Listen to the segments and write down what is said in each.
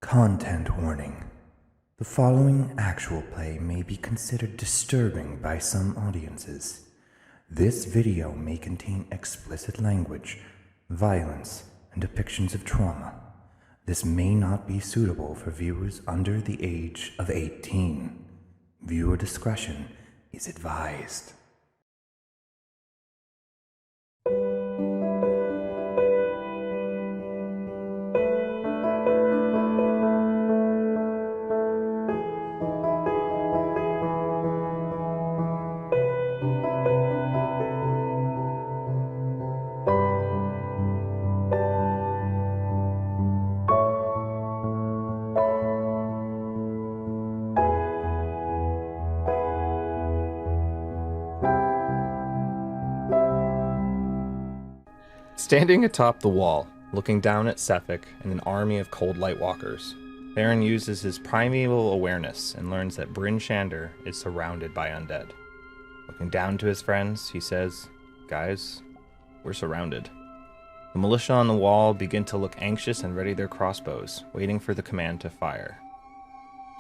Content warning. The following actual play may be considered disturbing by some audiences. This video may contain explicit language, violence, and depictions of trauma. This may not be suitable for viewers under the age of 18. Viewer discretion is advised. Standing atop the wall, looking down at Sephek and an army of cold light walkers, Farron uses his primeval awareness and learns that Bryn Shander is surrounded by undead. Looking down to his friends, he says, "Guys, we're surrounded." The militia on the wall begin to look anxious and ready their crossbows, waiting for the command to fire.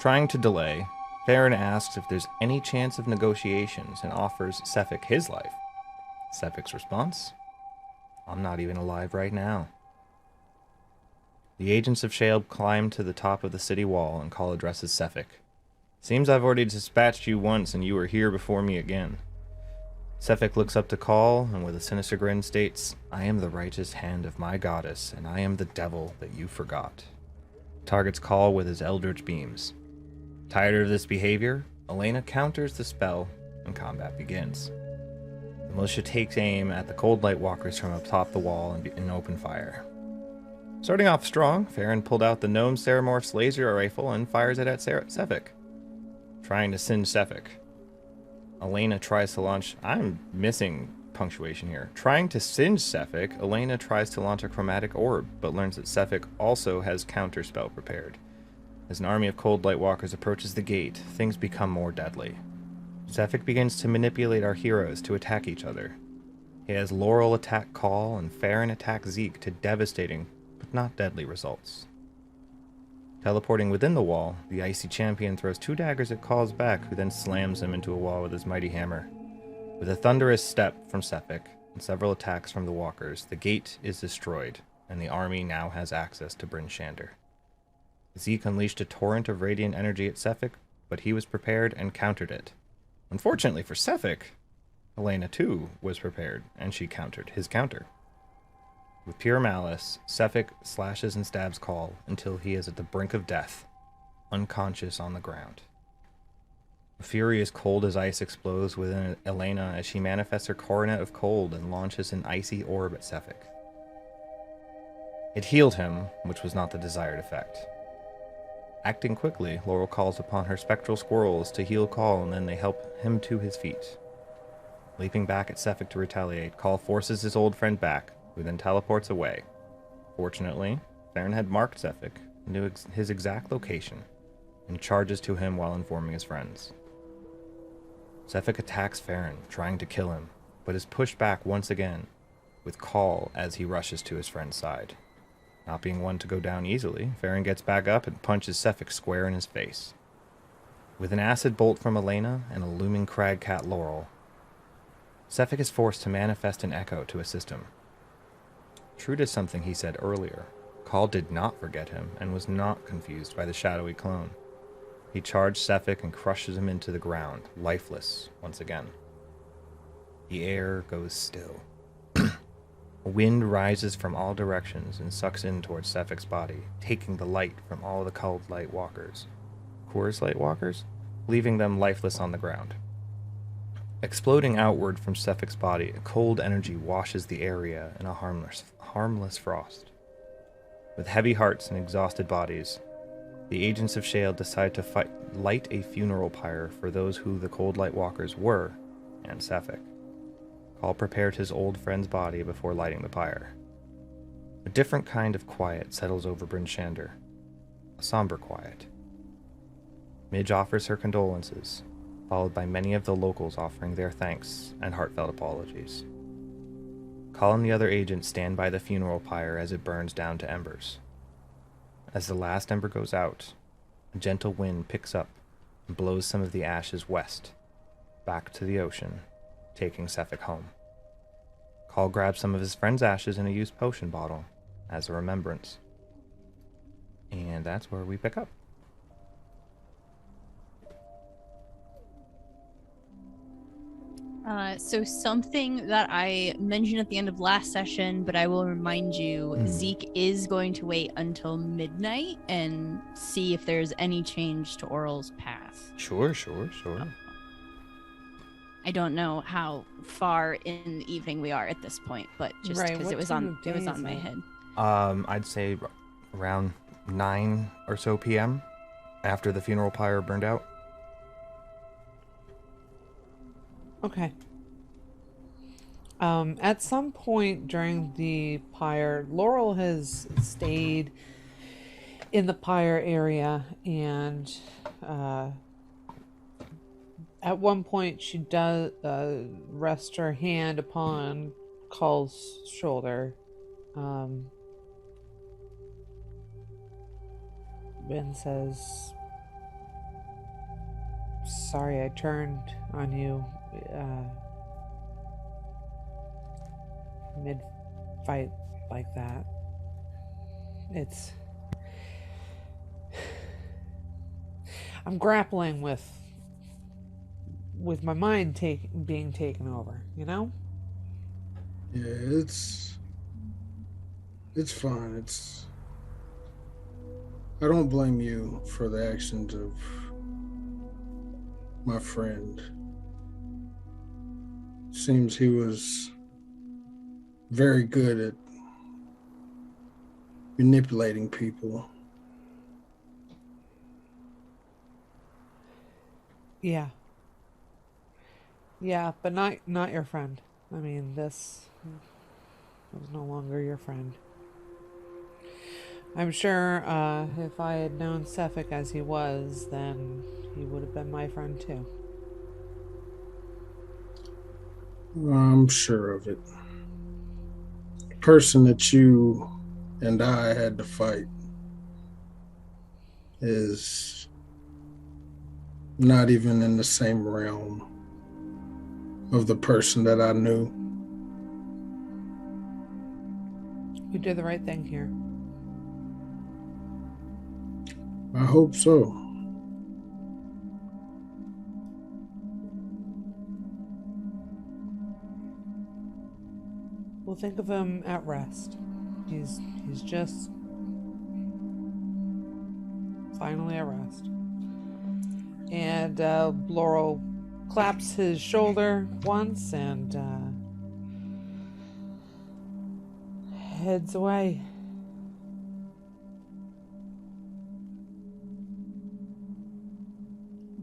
Trying to delay, Farron asks if there's any chance of negotiations and offers Sephek his life. Sephek's response? "I'm not even alive right now." The Agents of SHAILD climb to the top of the city wall and Call addresses Sephek. "Seems I've already dispatched you once and you were here before me again." Sephek looks up to Call and with a sinister grin states, "I am the righteous hand of my goddess and I am the devil that you forgot." Targets Call with his eldritch beams. Tired of this behavior, Elena counters the spell and combat begins. The militia takes aim at the cold light walkers from atop the wall and open fire. Starting off strong, Farron pulled out the Gnome Ceramorph's laser rifle and fires it at Sephek, trying to singe Sephek. Elena tries to launch... I'm missing punctuation here. Trying to singe Sephek, Elena tries to launch a chromatic orb, but learns that Sephek also has counterspell prepared. As an army of cold light walkers approaches the gate, things become more deadly. Sephek begins to manipulate our heroes to attack each other. He has Laurel attack Call and Farron attack Zeke to devastating, but not deadly results. Teleporting within the wall, the icy champion throws 2 daggers at Call's back, who then slams him into a wall with his mighty hammer. With a thunderous step from Sephek and several attacks from the walkers, the gate is destroyed, and the army now has access to Bryn Shander. Zeke unleashed a torrent of radiant energy at Sephek, but he was prepared and countered it. Unfortunately for Sephek, Elena too was prepared, and she countered his counter. With pure malice, Sephek slashes and stabs Call until he is at the brink of death, unconscious on the ground. A fury as cold as ice explodes within Elena as she manifests her coronet of cold and launches an icy orb at Sephek. It healed him, which was not the desired effect. Acting quickly, Laurel calls upon her spectral squirrels to heal Call, and then they help him to his feet. Leaping back at Sephek to retaliate, Call forces his old friend back, who then teleports away. Fortunately, Farron had marked Sephek, knew his exact location, and charges to him while informing his friends. Sephek attacks Farron, trying to kill him, but is pushed back once again, with Call as he rushes to his friend's side. Not being one to go down easily, Farron gets back up and punches Sephek square in his face. With an acid bolt from Elena and a looming crag cat Laurel, Sephek is forced to manifest an echo to assist him. True to something he said earlier, Call did not forget him and was not confused by the shadowy clone. He charged Sephek and crushes him into the ground, lifeless once again. The air goes still. A wind rises from all directions and sucks in towards Sephek's body, taking the light from all the cold light walkers. Coors light walkers? Leaving them lifeless on the ground. Exploding outward from Sephek's body, a cold energy washes the area in a harmless frost. With heavy hearts and exhausted bodies, the Agents of SHAILD decide to light a funeral pyre for those who the cold light walkers were, and Sephek. Call prepared his old friend's body before lighting the pyre. A different kind of quiet settles over Bryn Shander, a somber quiet. Midge offers her condolences, followed by many of the locals offering their thanks and heartfelt apologies. Call and the other agents stand by the funeral pyre as it burns down to embers. As the last ember goes out, a gentle wind picks up and blows some of the ashes west, back to the ocean, taking Sephek home. Call grabs some of his friend's ashes in a used potion bottle as a remembrance. And that's where we pick up. So something that I mentioned at the end of last session, but I will remind you, Zeke is going to wait until midnight and see if there's any change to Auril's path. Sure. I don't know how far in the evening we are at this point, but just because it was on my head. I'd say around 9 or so p.m. after the funeral pyre burned out. Okay. At some point during the pyre, Laurel has stayed in the pyre area, and at one point she does rest her hand upon Call's shoulder. Ben says, "Sorry I turned on you mid-fight like that. I'm grappling with my mind being taken over, you know?" Yeah, it's fine. I don't blame you for the actions of my friend. Seems he was very good at manipulating people. Yeah. Yeah, but not your friend. I mean, this was no longer your friend. I'm sure if I had known Sephek as he was, then he would have been my friend too. I'm sure of it. The person that you and I had to fight is not even in the same realm of the person that I knew. You did the right thing here. I hope so. We'll think of him at rest. He's just finally at rest. And Laurel claps his shoulder once and heads away.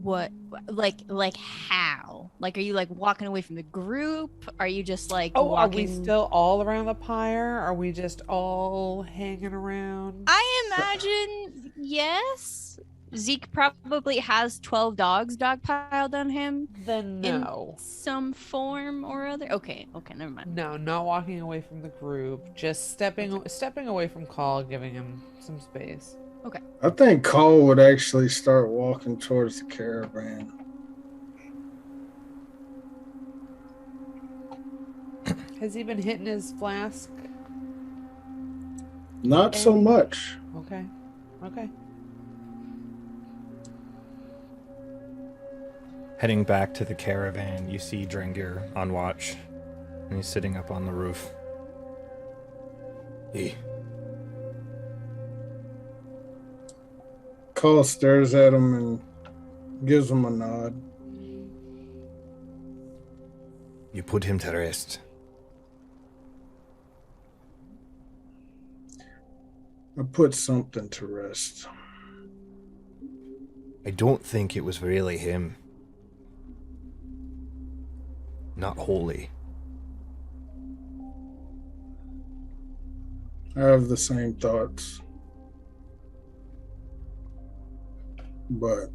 What, like how? Like, are you like walking away from the group? Are you just like walking? Are we still all around the pyre? Are we just all hanging around? I imagine, yes. Zeke probably has 12 dogs dogpiled on him. Then no. In some form or other. Okay, never mind. No, not walking away from the group. Just stepping away from Call, giving him some space. Okay. I think Cole would actually start walking towards the caravan. Has he been hitting his flask? Not so much. Okay. Heading back to the caravan, you see Drengir on watch, and he's sitting up on the roof. Hey. Cole stares at him and gives him a nod. You put him to rest. I put something to rest. I don't think it was really him. Not wholly. I have the same thoughts. But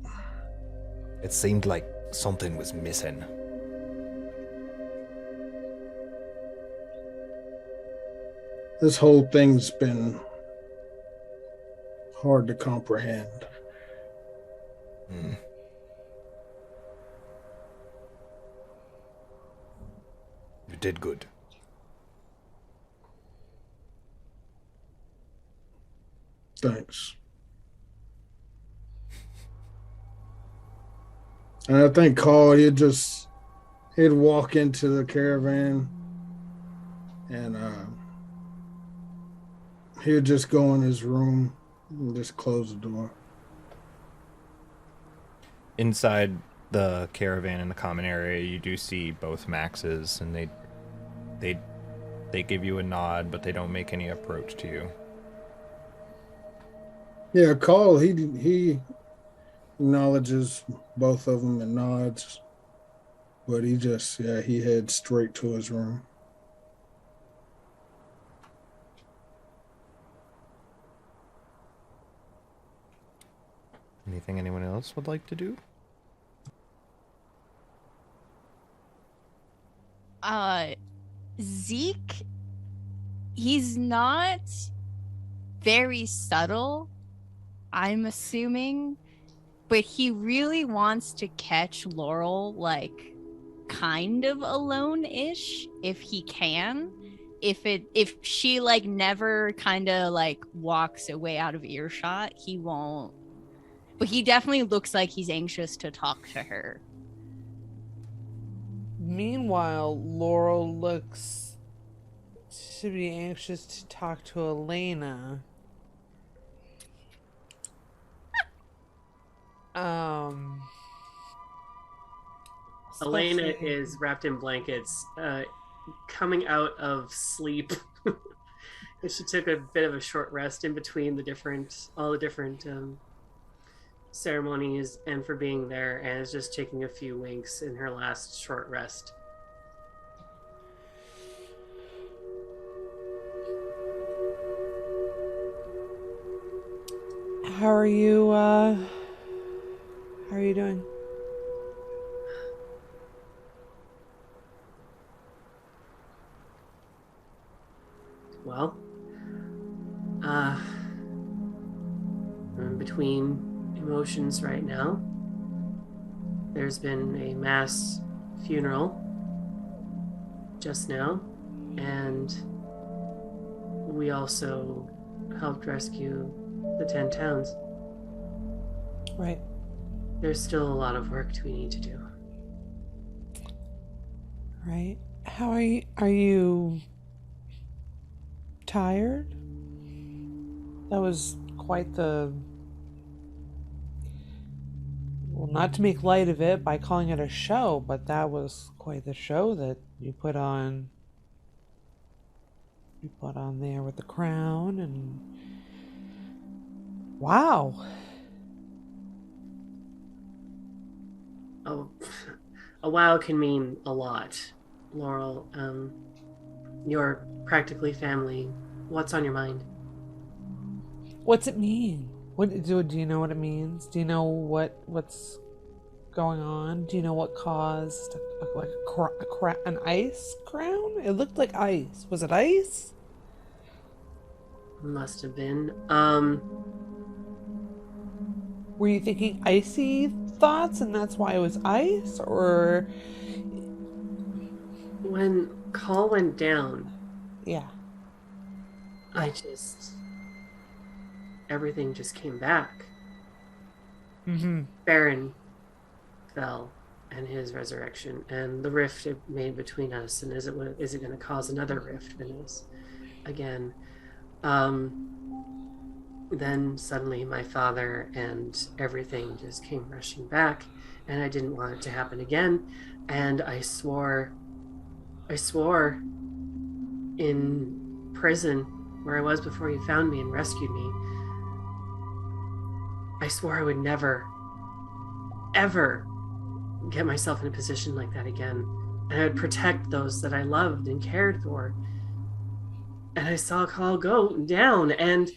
it seemed like something was missing. This whole thing's been hard to comprehend. Hmm. You did good. Thanks. And I think Carl, he'd walk into the caravan and he'd just go in his room and just close the door. Inside the caravan in the common area, you do see both Maxes, and they give you a nod, but they don't make any approach to you. Yeah, Carl, he acknowledges both of them and nods, but he heads straight to his room. Anything anyone else would like to do? Zeke, he's not very subtle, I'm assuming, but he really wants to catch Laurel, like, kind of alone-ish, if he can. If she, like, never kind of, like, walks away out of earshot, he won't. But he definitely looks like he's anxious to talk to her. Meanwhile, Laurel looks to be anxious to talk to Elena. Elena especially- is wrapped in blankets, coming out of sleep. She took a bit of a short rest in between all the different ceremonies and for being there, and is just taking a few winks in her last short rest. How are you doing? Well, I'm between emotions right now. There's been a mass funeral just now, and we also helped rescue the 10 towns. Right. There's still a lot of work we need to do. Right. How are you? Are you tired? That was quite the... Well, not to make light of it by calling it a show, but that was quite the show that you put on. You put on there with the crown and... Wow. Oh, a wow can mean a lot. Laurel, you're practically family. What's on your mind? What's it mean? Do you know what it means? Do you know what's going on? Do you know what caused an ice crown? It looked like ice. Was it ice? Must have been. Were you thinking icy thoughts and that's why it was ice? Or... When Call went down, Yeah. everything just came back. Mm-hmm. Baron fell and his resurrection and the rift it made between us, and is it going to cause another rift in us again? Then suddenly my father and everything just came rushing back, and I didn't want it to happen again, and I swore in prison where I was before you found me and rescued me. I swore I would never, ever get myself in a position like that again. And I would protect those that I loved and cared for. And I saw Call go down, and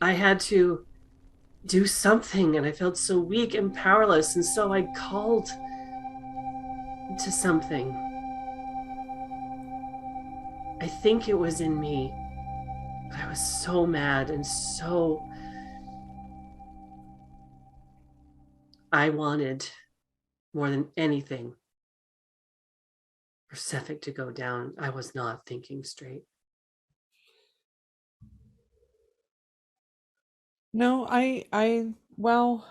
I had to do something, and I felt so weak and powerless, and so I called to something. I think it was in me. But I was so mad and so I wanted more than anything for Sephek to go down. I was not thinking straight. No, well,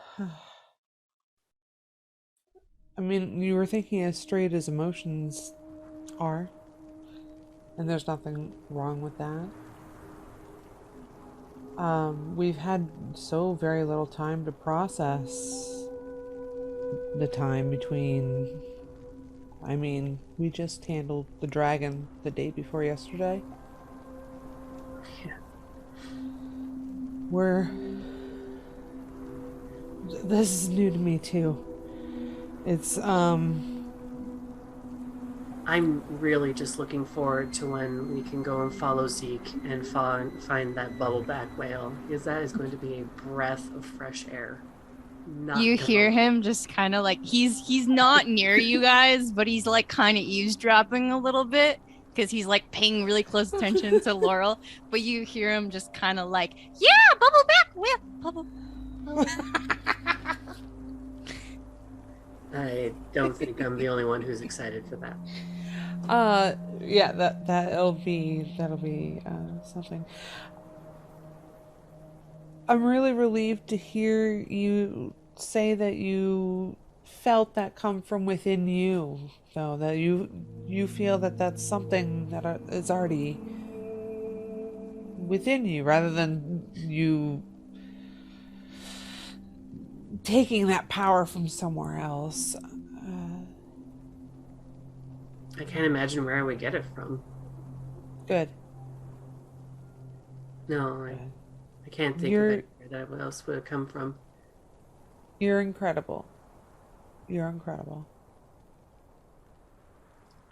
I mean, you were thinking as straight as emotions are, and there's nothing wrong with that. We've had so very little time to process the time between. I mean, we just handled the dragon the day before yesterday. Yeah. This is new to me too. It's, I'm really just looking forward to when we can go and follow Zeke and find that bubbleback whale, because that is going to be a breath of fresh air. You hear him just kind of like he's not near you guys, but he's like kind of eavesdropping a little bit because he's like paying really close attention to Laurel. But you hear him just kind of like, yeah, bubbleback whale, bubble. I don't think I'm the only one who's excited for that. Yeah, that'll be something. I'm really relieved to hear you say that you felt that come from within you, though, that you feel that that's something that is already within you, rather than you taking that power from somewhere else. I can't imagine where I would get it from. Good. No, I can't think of it where that else would have come from. You're incredible. You're incredible.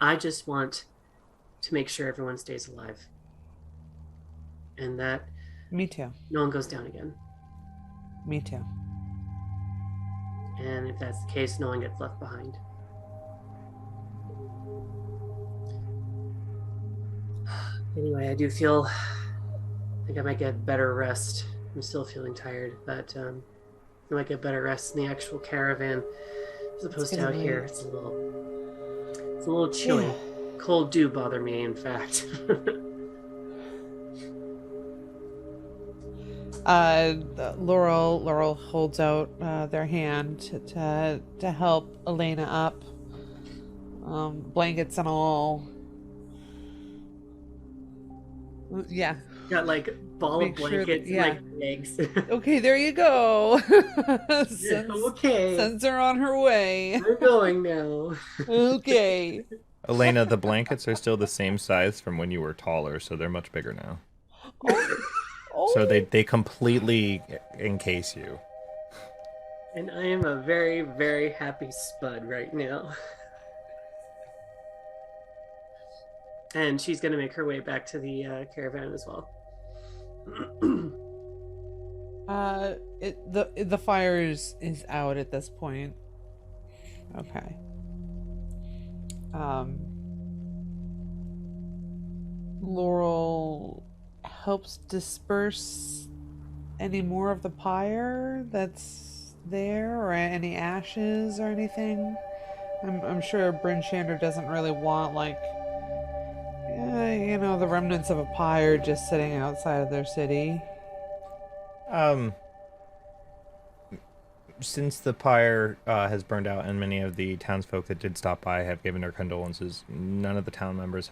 I just want to make sure everyone stays alive. And that Me too. no one goes down again. Me too. And if that's the case, no one gets left behind. Anyway, I do feel like I might get better rest. I'm still feeling tired, but I might get better rest in the actual caravan as opposed to out here. It's a little chilly. Yeah. Cold do bother me, in fact. Laurel holds out their hand to help Elena up. Blankets and all. Yeah. Got like ball of blankets and like legs. Okay, there you go. Okay. Sends her on her way. We're going now. Okay. Elena, the blankets are still the same size from when you were taller, so they're much bigger now. Oh. So they completely encase you. And I am a very, very happy spud right now. And she's going to make her way back to the caravan as well. The fire is out at this point. Okay. Laurel helps disperse any more of the pyre that's there, or any ashes or anything. I'm sure Bryn Shander doesn't really want, like, the remnants of a pyre just sitting outside of their city. Since the pyre has burned out and many of the townsfolk that did stop by have given their condolences, none of the town members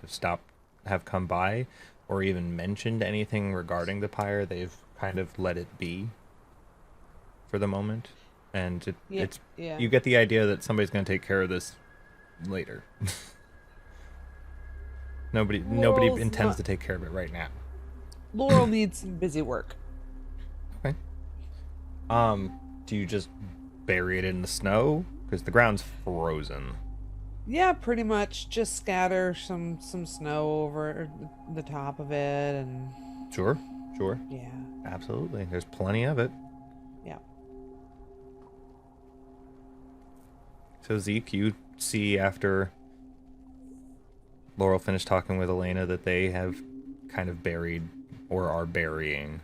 have come by or even mentioned anything regarding the pyre. They've kind of let it be for the moment. And you get the idea that somebody's going to take care of this later. Nobody intends to take care of it right now. Laurel needs some busy work. Okay. Do you just bury it in the snow? Because the ground's frozen. Yeah, pretty much. Just scatter some snow over the top of it, and... Sure. Yeah. Absolutely. There's plenty of it. Yeah. So Zeke, you see after Laurel finished talking with Elena that they have kind of buried, or are burying,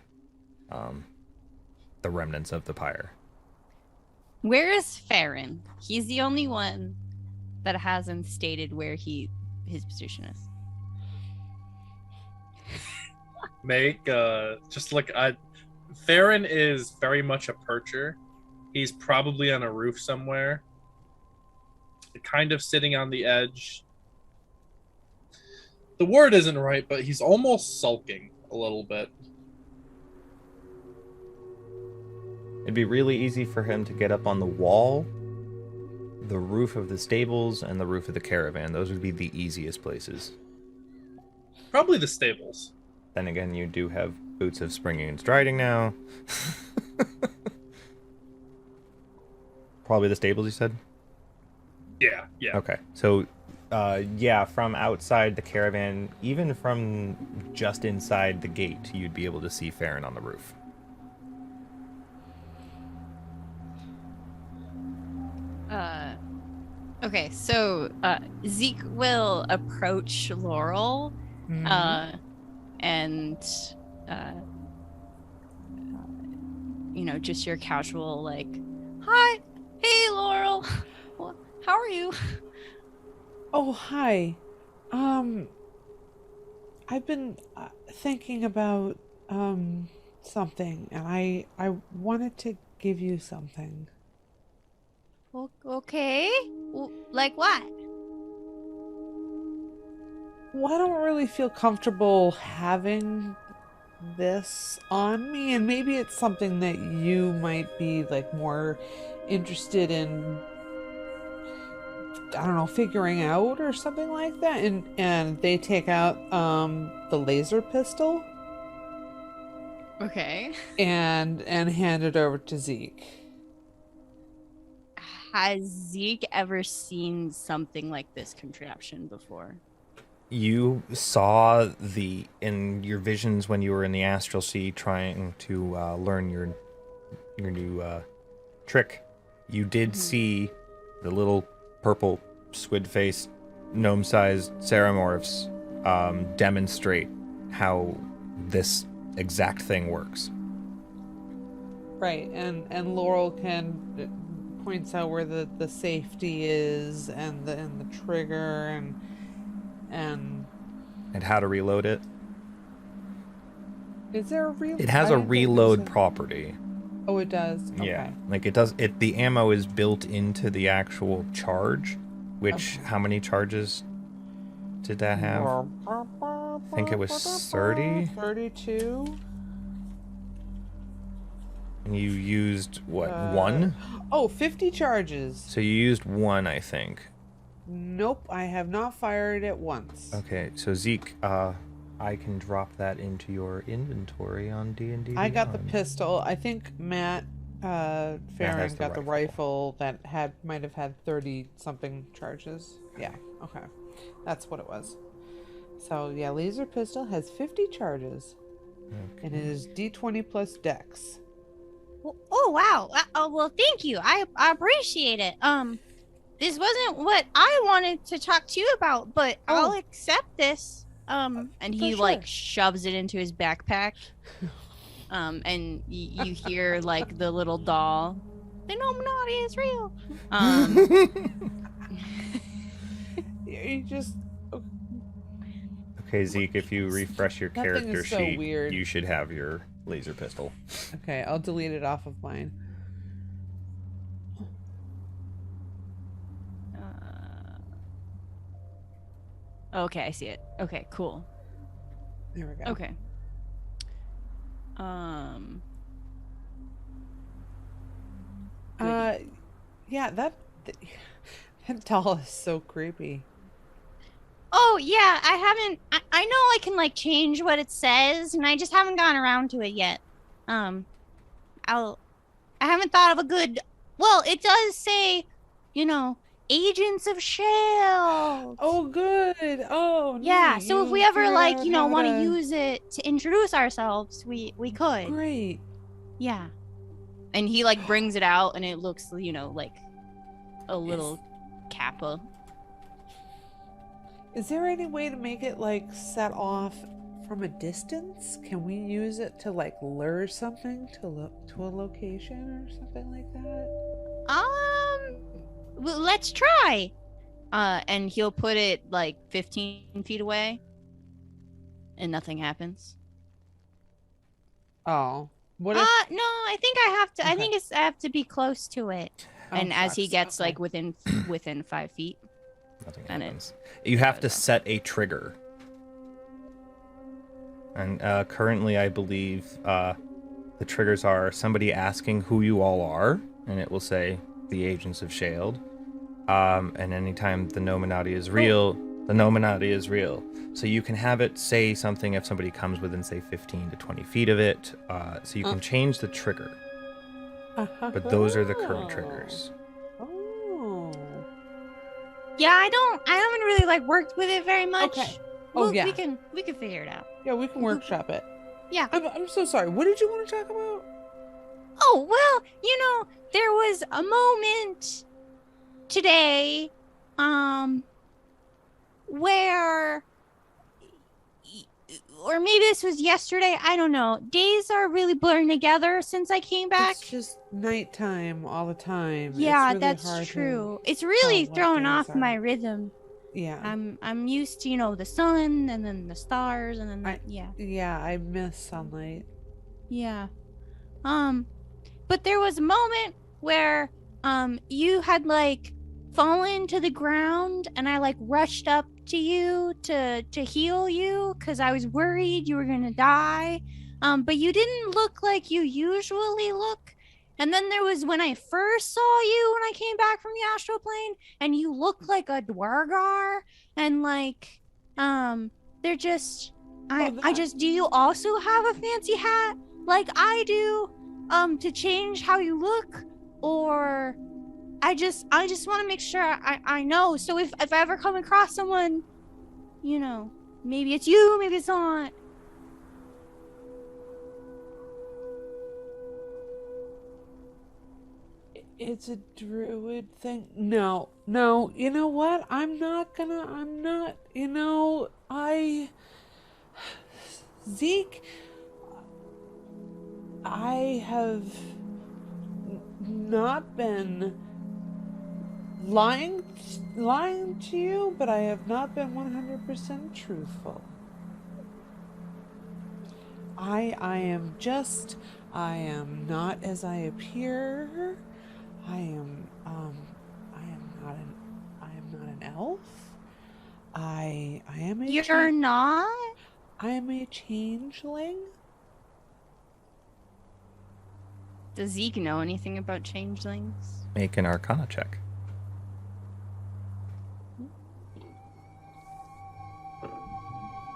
the remnants of the pyre. Where is Farron? He's the only one that hasn't stated where his position is. Make just look at Farron is very much a percher. He's probably on a roof somewhere, kind of sitting on the edge. The word isn't right, but he's almost sulking a little bit. It'd be really easy for him to get up on the wall, the roof of the stables, and the roof of the caravan. Those would be the easiest places. Probably the stables. Then again, you do have boots of springing and striding now. Probably the stables, you said? Yeah. Okay, so, yeah, from outside the caravan, even from just inside the gate, you'd be able to see Farron on the roof. Okay, so Zeke will approach Laurel, and just your casual like, "Hi, hey Laurel, how are you?" Oh, hi. I've been thinking about something, and I wanted to give you something. Okay, like what? Well, I don't really feel comfortable having this on me, and maybe it's something that you might be like more interested in, I don't know, figuring out or something like that. And they take out the laser pistol Okay. and hand it over to Zeke. Has Zeke ever seen something like this contraption before? You saw in your visions when you were in the astral sea trying to learn your new trick. You did see the little purple squid-faced gnome-sized ceramorphs demonstrate how this exact thing works. Right, and Laurel points out where the safety is and the trigger and how to reload it. Is there a reload? It has a reload property. Oh, it does? Okay. Yeah, like it does. The ammo is built into the actual charge, which how many charges did that have? I think it was 30. 32. And you used what, one? Oh, 50 charges. So you used one, I think. Nope, I have not fired it once. Okay, so Zeke, I can drop that into your inventory on D&D. I got the pistol. I think Matt has Farron the got the rifle. rifle that might have had 30 something charges. Yeah, okay. That's what it was. So yeah, laser pistol has 50 charges. Okay. And it is D20 plus dex. Oh wow! Well, thank you. I appreciate it. This wasn't what I wanted to talk to you about, but I'll accept this. And he like shoves it into his backpack. And you hear like the little doll. The Illuminati is real. You just Okay, Zeke, if you refresh your That thing character is so sheet, weird. you should have your laser pistol. okay. I'll delete it off of mine. Okay, I see it. Okay, cool. There we go. Okay. Yeah, that doll is so creepy. Oh yeah, I know I can like change what it says, and I just haven't gotten around to it yet. I haven't thought of a good. Well, it does say, Agents of SHAILD. Oh, good. Oh, Yeah, neat. so if we You ever figured out how want to to- use it to introduce ourselves, we could. Great. Yeah. And he like brings it out, and it looks, like a little kappa. Is there any way to make it like set off from a distance? Can we use it to like lure something to a location or something like that? Well, let's try. And he'll put it like 15 feet away, and nothing happens. Oh, what if? No, I think I have to. I Okay. think I have to be close to it. Oh, And as he shucks. gets Okay. like within 5 feet, Nothing And it happens. You have to goes off. set a trigger. And currently, I believe the triggers are somebody asking who you all are, and it will say the Agents of SHAILD. And anytime the Nominati is real, the Nominati is real. So you can have it say something if somebody comes within, say, 15 to 20 feet of it. So you can change the trigger. But those are the current triggers. Oh. yeah, I haven't really like worked with it very much. Okay. Oh, yeah. we can figure it out. Yeah, we can workshop it. Yeah. I'm so sorry. What did you want to talk about? Oh, well, there was a moment today, where, or maybe this was yesterday, I don't know. Days are really blurring together since I came back. It's just nighttime all the time. Yeah, It's really that's hard true. It's tell really what throwing days off are. my rhythm. Yeah. I'm used to, the sun and then the stars and then yeah. Yeah, I miss sunlight. Yeah. But there was a moment where you had like fallen to the ground and I like rushed up to you to heal you because I was worried you were gonna die. But you didn't look like you usually look. And then there was when I first saw you when I came back from the astral plane, and you looked like a dwargar, and like they're just I just do you also have a fancy hat like I do to change how you look? Or I just want to make sure I know. So if I ever come across someone, maybe it's you, maybe it's not. It's a druid thing. No. You know what? Zeke, I have not been lying to you, but I have not been 100% truthful. I am not as I appear. I am not an elf. I am a You're not? I am a changeling. Does Zeke know anything about changelings? Make an Arcana check.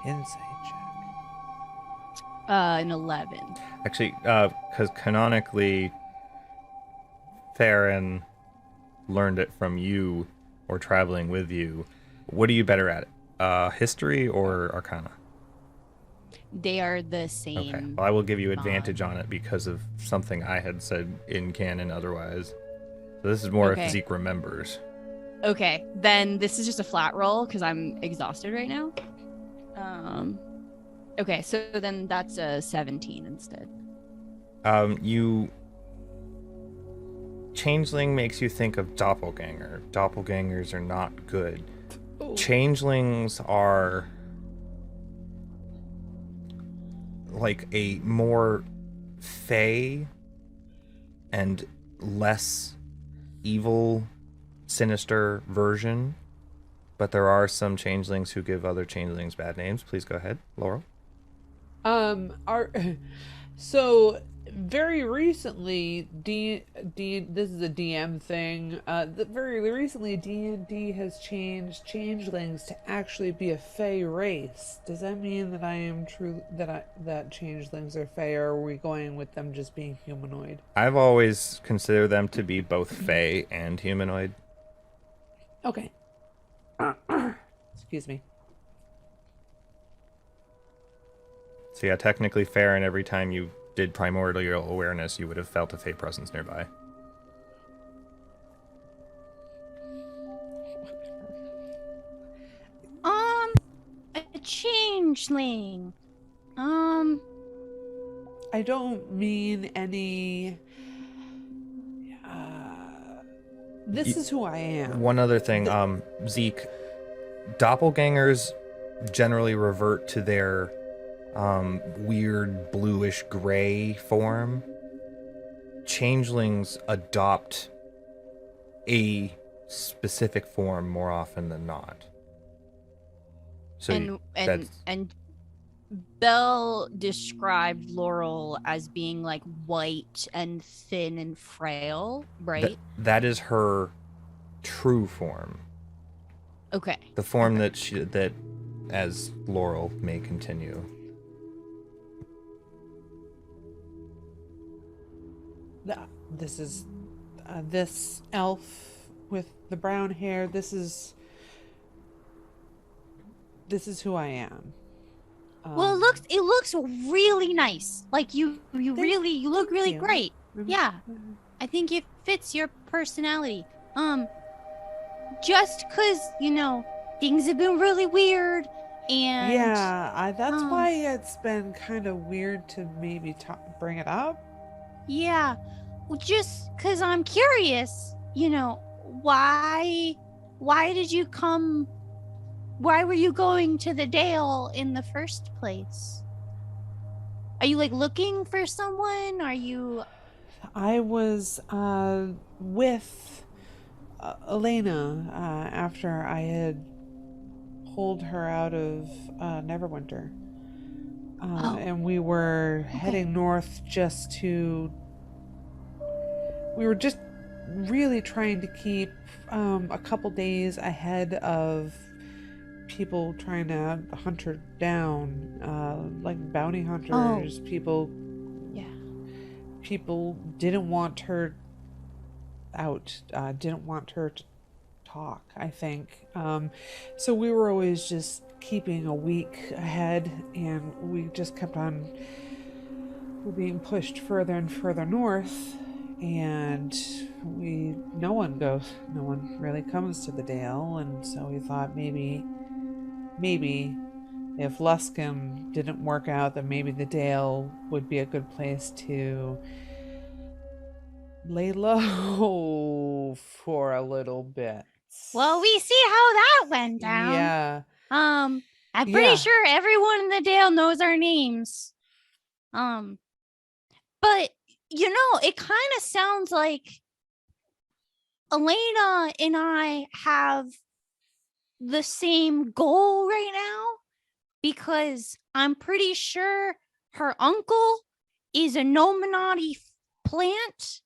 Insight check. An 11. Actually, because canonically, Theron learned it from you or traveling with you. What are you better at? History or Arcana? They are the same. Okay. Well, I will give you advantage on it because of something I had said in canon otherwise. So this is more Okay. if Zeke remembers. Okay, then this is just a flat roll because I'm exhausted right now. Okay, so then that's a 17 instead. Changeling makes you think of doppelganger. Doppelgangers are not good. Ooh. Changelings are like a more fey and less evil, sinister version. But there are some changelings who give other changelings bad names. Please go ahead, Laurel. So very recently, this is a DM thing. Very recently, D&D has changed changelings to actually be a fey race. Does that mean that I am true that changelings are fey, or are we going with them just being humanoid? I've always considered them to be both fey and humanoid. Okay. Excuse me. So yeah, technically fair, and every time you did primordial awareness, you would have felt a fey presence nearby. A changeling. I don't mean any This is who I am. One other thing, Zeke, doppelgangers generally revert to their weird bluish gray form. Changelings adopt a specific form more often than not. So and Belle described Laurel as being like white and thin and frail, right? That is her true form. Okay. The form that as Laurel may continue. This is this elf with the brown hair. This is who I am. Well, it looks really nice. Like you look really great. Mm-hmm. Yeah. I think it fits your personality. Just cuz, things have been really weird and yeah, that's why it's been kind of weird to maybe bring it up. Yeah. Well, just cuz I'm curious, why did you come? Why were you going to the Dale in the first place? Are you like looking for someone? Are you? I was with Elena after I had pulled her out of Neverwinter. And we were heading north we were just really trying to keep a couple days ahead of people trying to hunt her down, like bounty hunters. People didn't want her out, didn't want her to talk, I think. So we were always just keeping a week ahead, and we just kept on being pushed further and further north, and no one really comes to the Dale, and so we thought maybe if Luscombe didn't work out, then maybe the Dale would be a good place to lay low for a little bit. Well, we see how that went down. Yeah. I'm pretty sure everyone in the Dale knows our names. But it kind of sounds like Elena and I have the same goal right now, because I'm pretty sure her uncle is a Nominati plant,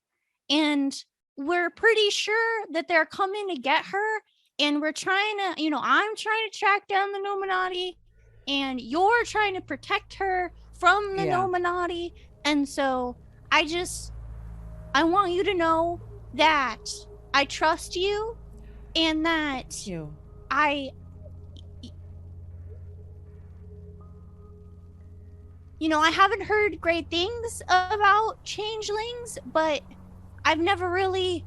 and we're pretty sure that they're coming to get her, and we're trying to, I'm trying to track down the Nominati, and you're trying to protect her from the Nominati, and so I want you to know that I trust you, and that I haven't heard great things about changelings, but I've never really,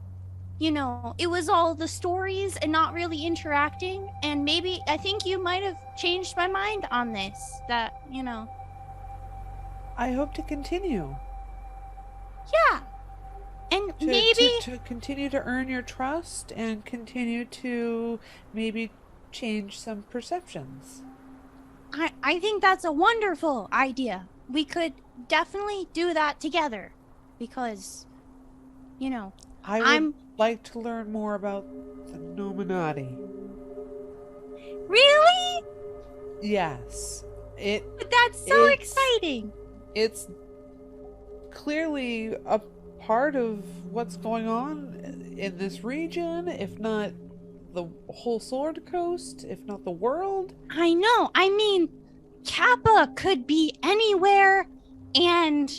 it was all the stories and not really interacting. And maybe I think you might have changed my mind on this, that, I hope to continue. Yeah. And maybe to continue to earn your trust and continue to maybe change some perceptions. I think that's a wonderful idea. We could definitely do that together, because, I would like to learn more about the Nominati. Really? Yes. But that's so exciting. It's clearly a part of what's going on in this region, if not the whole Sword Coast, if not the world. I know. I mean, Kappa could be anywhere, and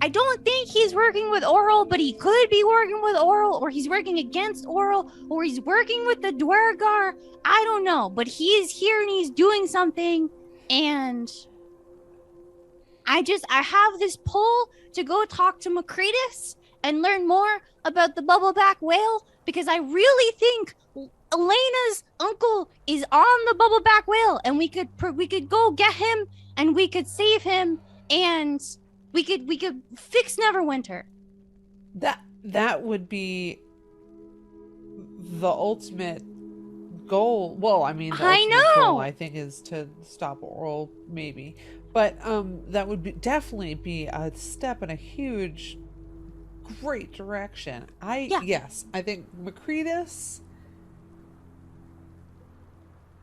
I don't think he's working with Auril, but he could be working with Auril, or he's working against Auril, or he's working with the Dwergar. I don't know, but he's here and he's doing something, and I have this pull to go talk to Macretus and learn more about the bubbleback whale, because I really think Elena's uncle is on the bubbleback whale, and we could go get him, and we could save him, and We could fix Neverwinter. That would be the ultimate goal. Well, I mean, the I ultimate goal, know! I think, is to stop Auril, maybe. But that would definitely be a step in a huge, great direction. Yes, I think Macretus,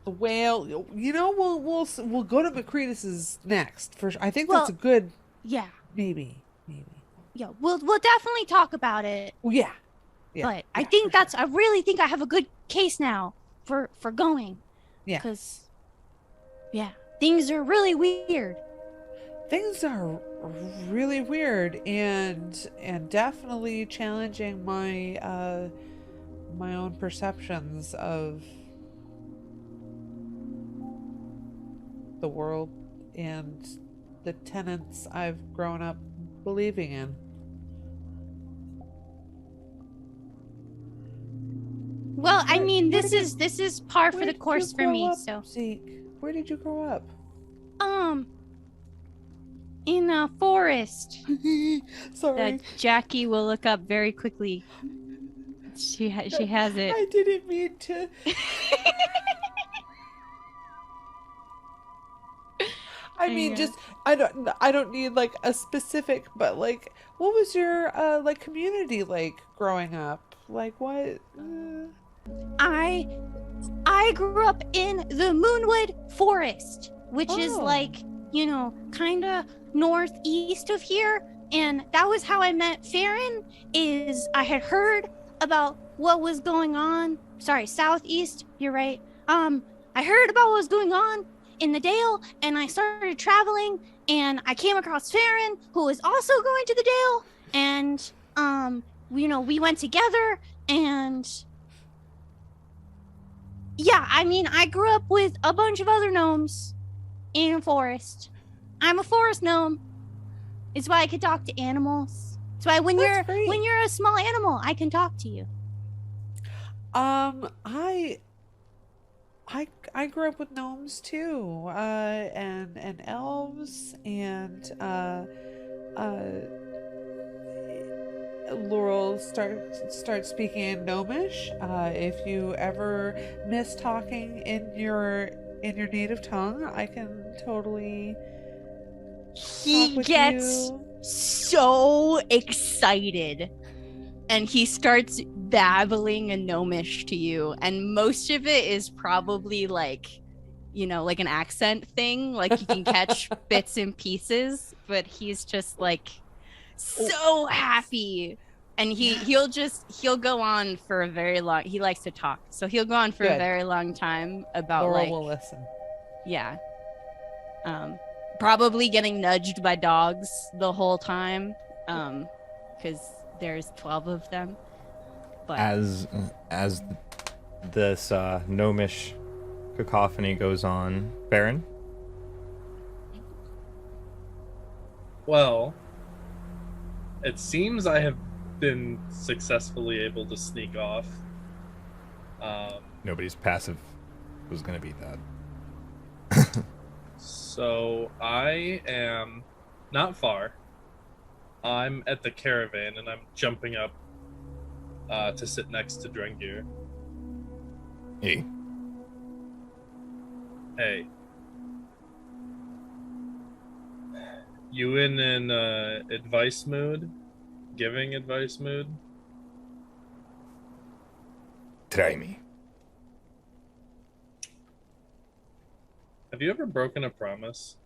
the whale. You know, we'll go to Macretus's next for sure. I think that's a good. Yeah. Maybe. Yeah, we'll definitely talk about it. Yeah. But I think I really think I have a good case now for going. Yeah. Because, things are really weird. Things are really weird and definitely challenging my my own perceptions of the world and the tenets I've grown up believing in. Well, I mean, this is par for the course for me. So, Zeke, where did you grow up? in a forest. Sorry. That Jackie will look up very quickly. She has it. I didn't mean to. I mean, just I don't need like a specific, but like, what was your like community like growing up? Like what? I grew up in the Moonwood Forest, which is like, you know, kind of northeast of here, and that was how I met Farron. Is I had heard about what was going on. Sorry, southeast. You're right. I heard about what was going on in the Dale, and I started traveling, and I came across Farron, who was also going to the Dale, and you know, we went together, and yeah, I mean, I grew up with a bunch of other gnomes in a forest. I'm a forest gnome. It's why I can talk to animals. It's why when you're a small animal, I can talk to you. I grew up with gnomes too, and elves, and Laurel start speaking in Gnomish. If you ever miss talking in your native tongue, I can totally. He gets so excited, and he starts babbling in Gnomish to you, and most of it is probably like, you know, like an accent thing, like you can catch bits and pieces, but he's just like so happy, and he'll go on for a very long. He likes to talk, so he'll go on for a very long time about Laurel will listen. Yeah, probably getting nudged by dogs the whole time, because there's 12 of them. But as this gnomish cacophony goes on, Baron? Well, it seems I have been successfully able to sneak off. Nobody's passive was going to beat that. So I am not far. I'm at the caravan and I'm jumping up to sit next to Drengir. Hey. Hey. You in an advice mood? Giving advice mood? Try me. Have you ever broken a promise?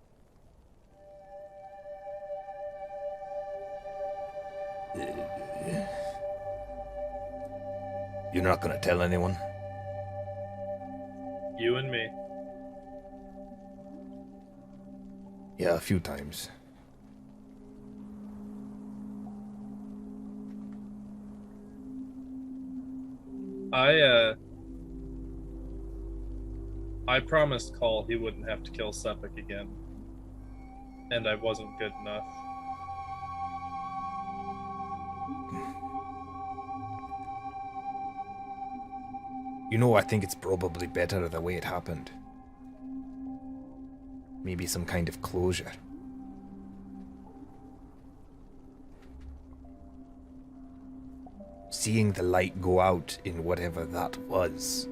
You're not gonna tell anyone? You and me. Yeah, a few times. I promised Call he wouldn't have to kill Sephek again. And I wasn't good enough. You know, I think it's probably better the way it happened. Maybe some kind of closure. seeing the light go out in whatever that was.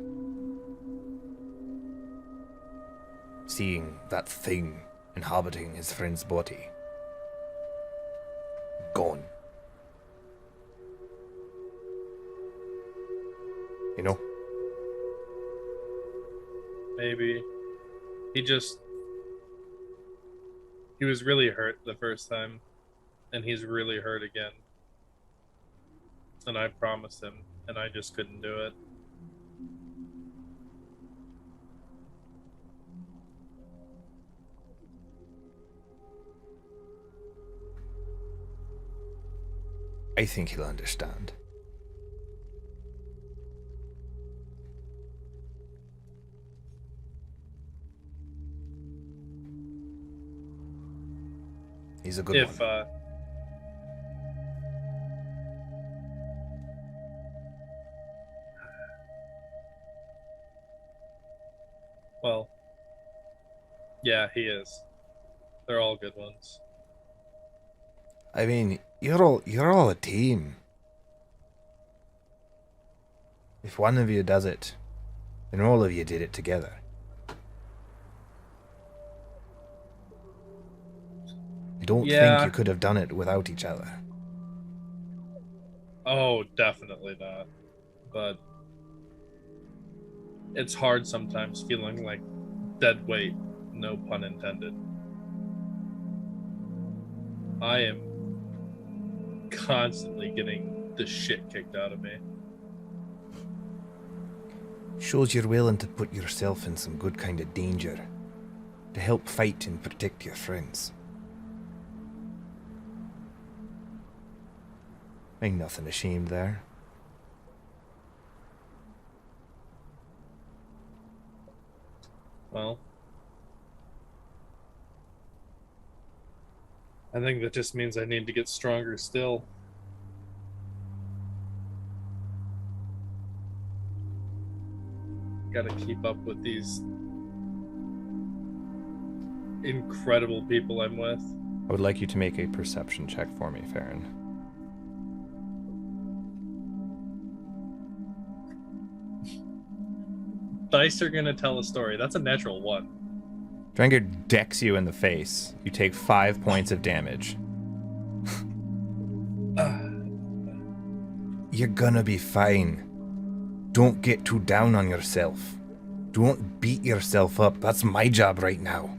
Seeing that thing inhabiting his friend's body. Gone. You know? Maybe. He was really hurt the first time, and he's really hurt again. And I promised him, and I just couldn't do it. I think he'll understand. He's a good one. Well, yeah, he is. They're all good ones. I mean, you're all a team. If one of you does it, then all of you did it together. I don't think you could have done it without each other. Oh, definitely not. But it's hard sometimes feeling like dead weight, no pun intended. I am constantly getting the shit kicked out of me. Shows you're willing to put yourself in some good kind of danger to help fight and protect your friends. Ain't nothing ashamed there. Well, I think that just means I need to get stronger still. Gotta keep up with these incredible people I'm with. I would like you to make a perception check for me, Farron. Dice are gonna tell a story. That's a natural 1. Dranger decks you in the face. You take 5 points of damage. You're gonna be fine. Don't get too down on yourself. Don't beat yourself up. That's my job right now.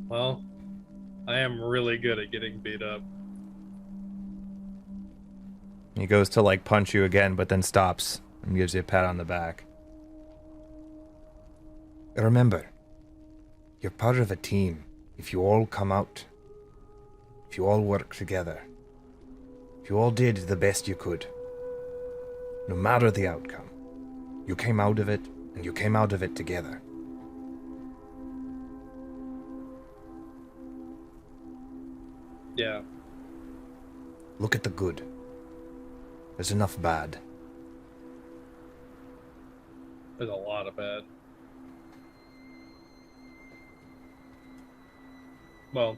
Well, I am really good at getting beat up. He goes to like punch you again, but then stops and gives you a pat on the back. Remember, you're part of a team. If you all come out, if you all work together, if you all did the best you could, no matter the outcome, you came out of it, and you came out of it together. Yeah. Look at the good. There's enough bad. There's a lot of bad. Well,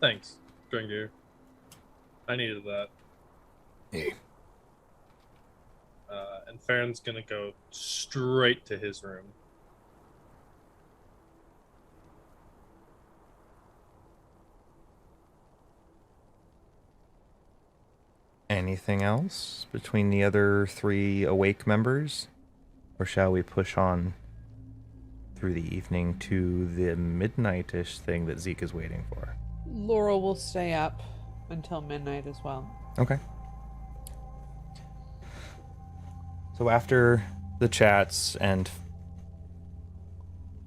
thanks, Dringu. I needed that. Hey. And Farron's gonna go straight to his room. Anything else between the other 3 awake members? Or shall we push on through the evening to the midnight-ish thing that Zeke is waiting for? Laurel will stay up until midnight as well. Okay. So after the chats, and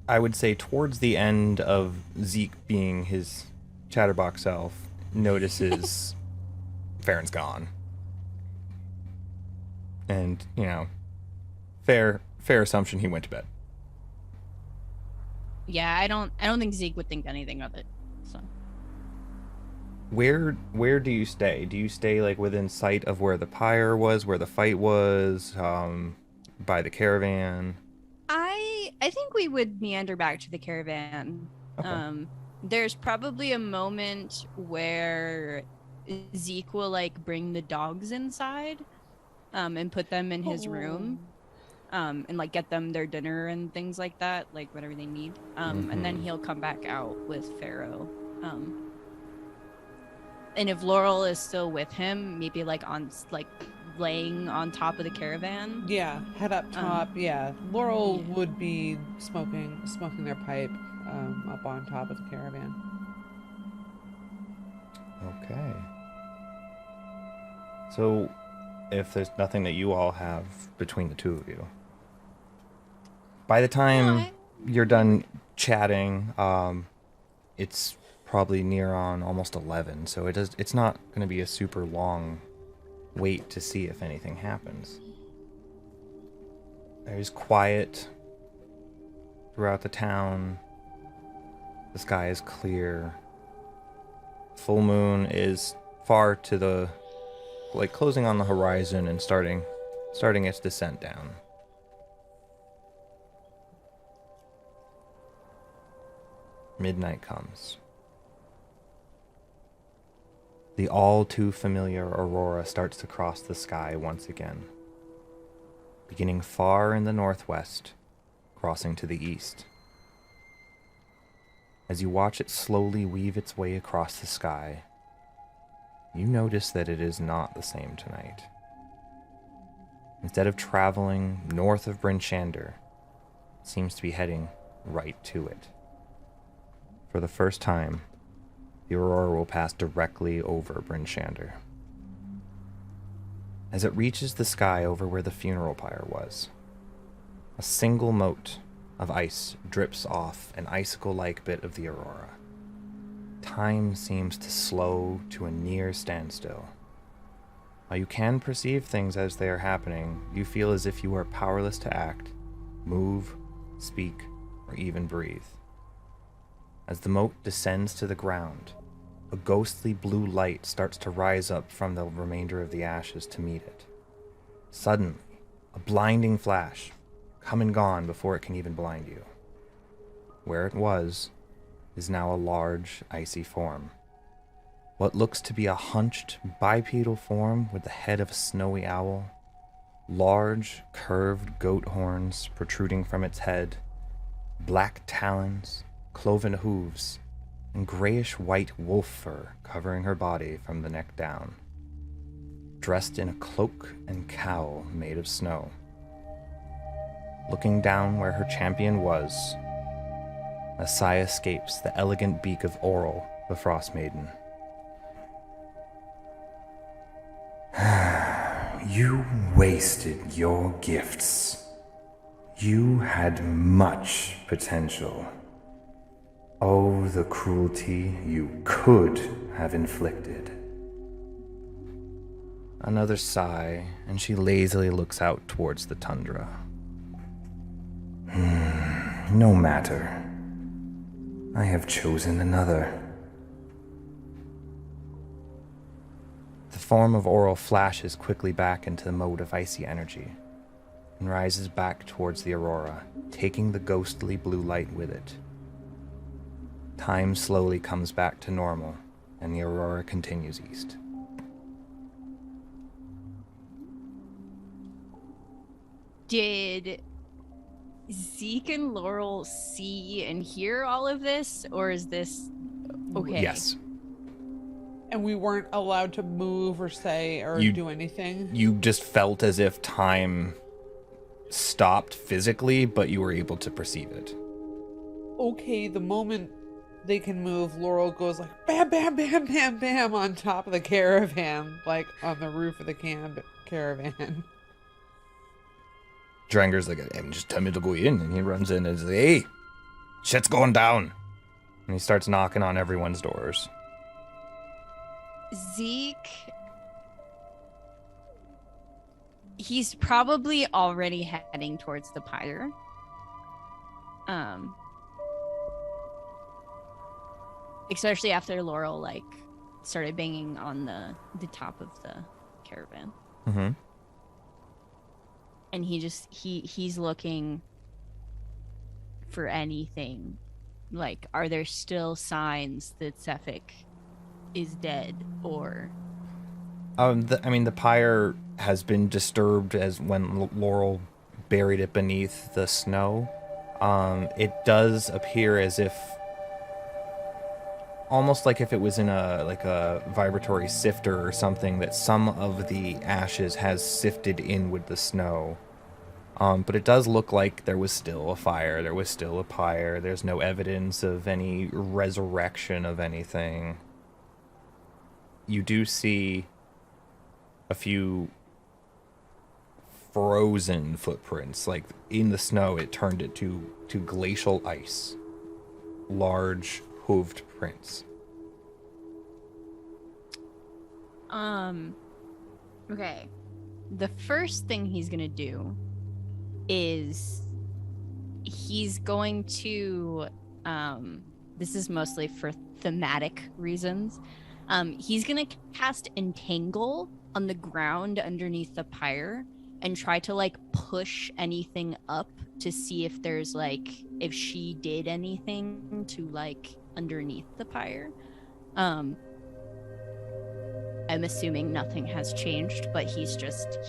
I would say towards the end of Zeke being his chatterbox self, notices Farron's gone. And, you know, fair assumption he went to bed. Yeah, I don't think Zeke would think anything of it. So Where do you stay? Do you stay like within sight of where the pyre was, where the fight was, by the caravan? I think we would meander back to the caravan. Okay. There's probably a moment where Zeke will like bring the dogs inside, and put them in his room, and like get them their dinner and things like that, like whatever they need. And then he'll come back out with Pharaoh. And if Laurel is still with him, maybe like on like laying on top of the caravan. Yeah, head up top. Yeah, Laurel yeah. would be smoking their pipe up on top of the caravan. Okay. So, if there's nothing that you all have between the two of you, by the time you're done chatting, it's probably near on almost 11, so it's not going to be a super long wait to see if anything happens. There's quiet throughout the town. The sky is clear. Full moon is far to the, like, closing on the horizon and starting its descent down. Midnight comes. The all too familiar aurora starts to cross the sky once again, beginning far in the northwest, crossing to the east. As you watch it slowly weave its way across the sky, you notice that it is not the same tonight. Instead of traveling north of Bryn Shander, it seems to be heading right to it. For the first time, the aurora will pass directly over Bryn Shander. As it reaches the sky over where the funeral pyre was, a single mote of ice drips off an icicle-like bit of the aurora. Time seems to slow to a near standstill. While you can perceive things as they are happening, you feel as if you are powerless to act, move, speak, or even breathe. As the mote descends to the ground, a ghostly blue light starts to rise up from the remainder of the ashes to meet it. Suddenly, a blinding flash, come and gone before it can even blind you. Where it was is now a large, icy form. What looks to be a hunched, bipedal form with the head of a snowy owl, large, curved goat horns protruding from its head, black talons, cloven hooves, and grayish-white wolf fur covering her body from the neck down. Dressed in a cloak and cowl made of snow. Looking down where her champion was, a sigh escapes the elegant beak of Auril, the Frost Maiden. You wasted your gifts. You had much potential. Oh, the cruelty you could have inflicted. Another sigh, and she lazily looks out towards the tundra. No matter. I have chosen another. The form of Auril flashes quickly back into the mode of icy energy, and rises back towards the aurora, taking the ghostly blue light with it. Time slowly comes back to normal, and the aurora continues east. Did Zeke and Laurel see and hear all of this, or is this okay? Yes. And we weren't allowed to move or say or do anything? You just felt as if time stopped physically, but you were able to perceive it. Okay, the moment they can move, Laurel goes like bam, bam, bam, bam, bam on top of the caravan, like on the roof of the caravan. Dranger's like, hey, just tell me to go in. And he runs in and says, hey, shit's going down. And he starts knocking on everyone's doors. Zeke, he's probably already heading towards the pyre. Especially after Laurel like started banging on the top of the caravan. Mm-hmm. And he's looking for anything. Like, are there still signs that Sephek is dead, or The pyre has been disturbed as when Laurel buried it beneath the snow. It does appear as if, almost like if it was in a vibratory sifter or something, that some of the ashes has sifted in with the snow. But it does look like there was still a fire, there was still a pyre. There's no evidence of any resurrection of anything. You do see a few frozen footprints, like in the snow. It turned it to glacial ice. Large hooved prints. Okay. The first thing he's gonna do is he's going to this is mostly for thematic reasons. He's gonna cast Entangle on the ground underneath the pyre and try to like push anything up to see if there's like, if she did anything to like underneath the pyre. I'm assuming nothing has changed, but he's just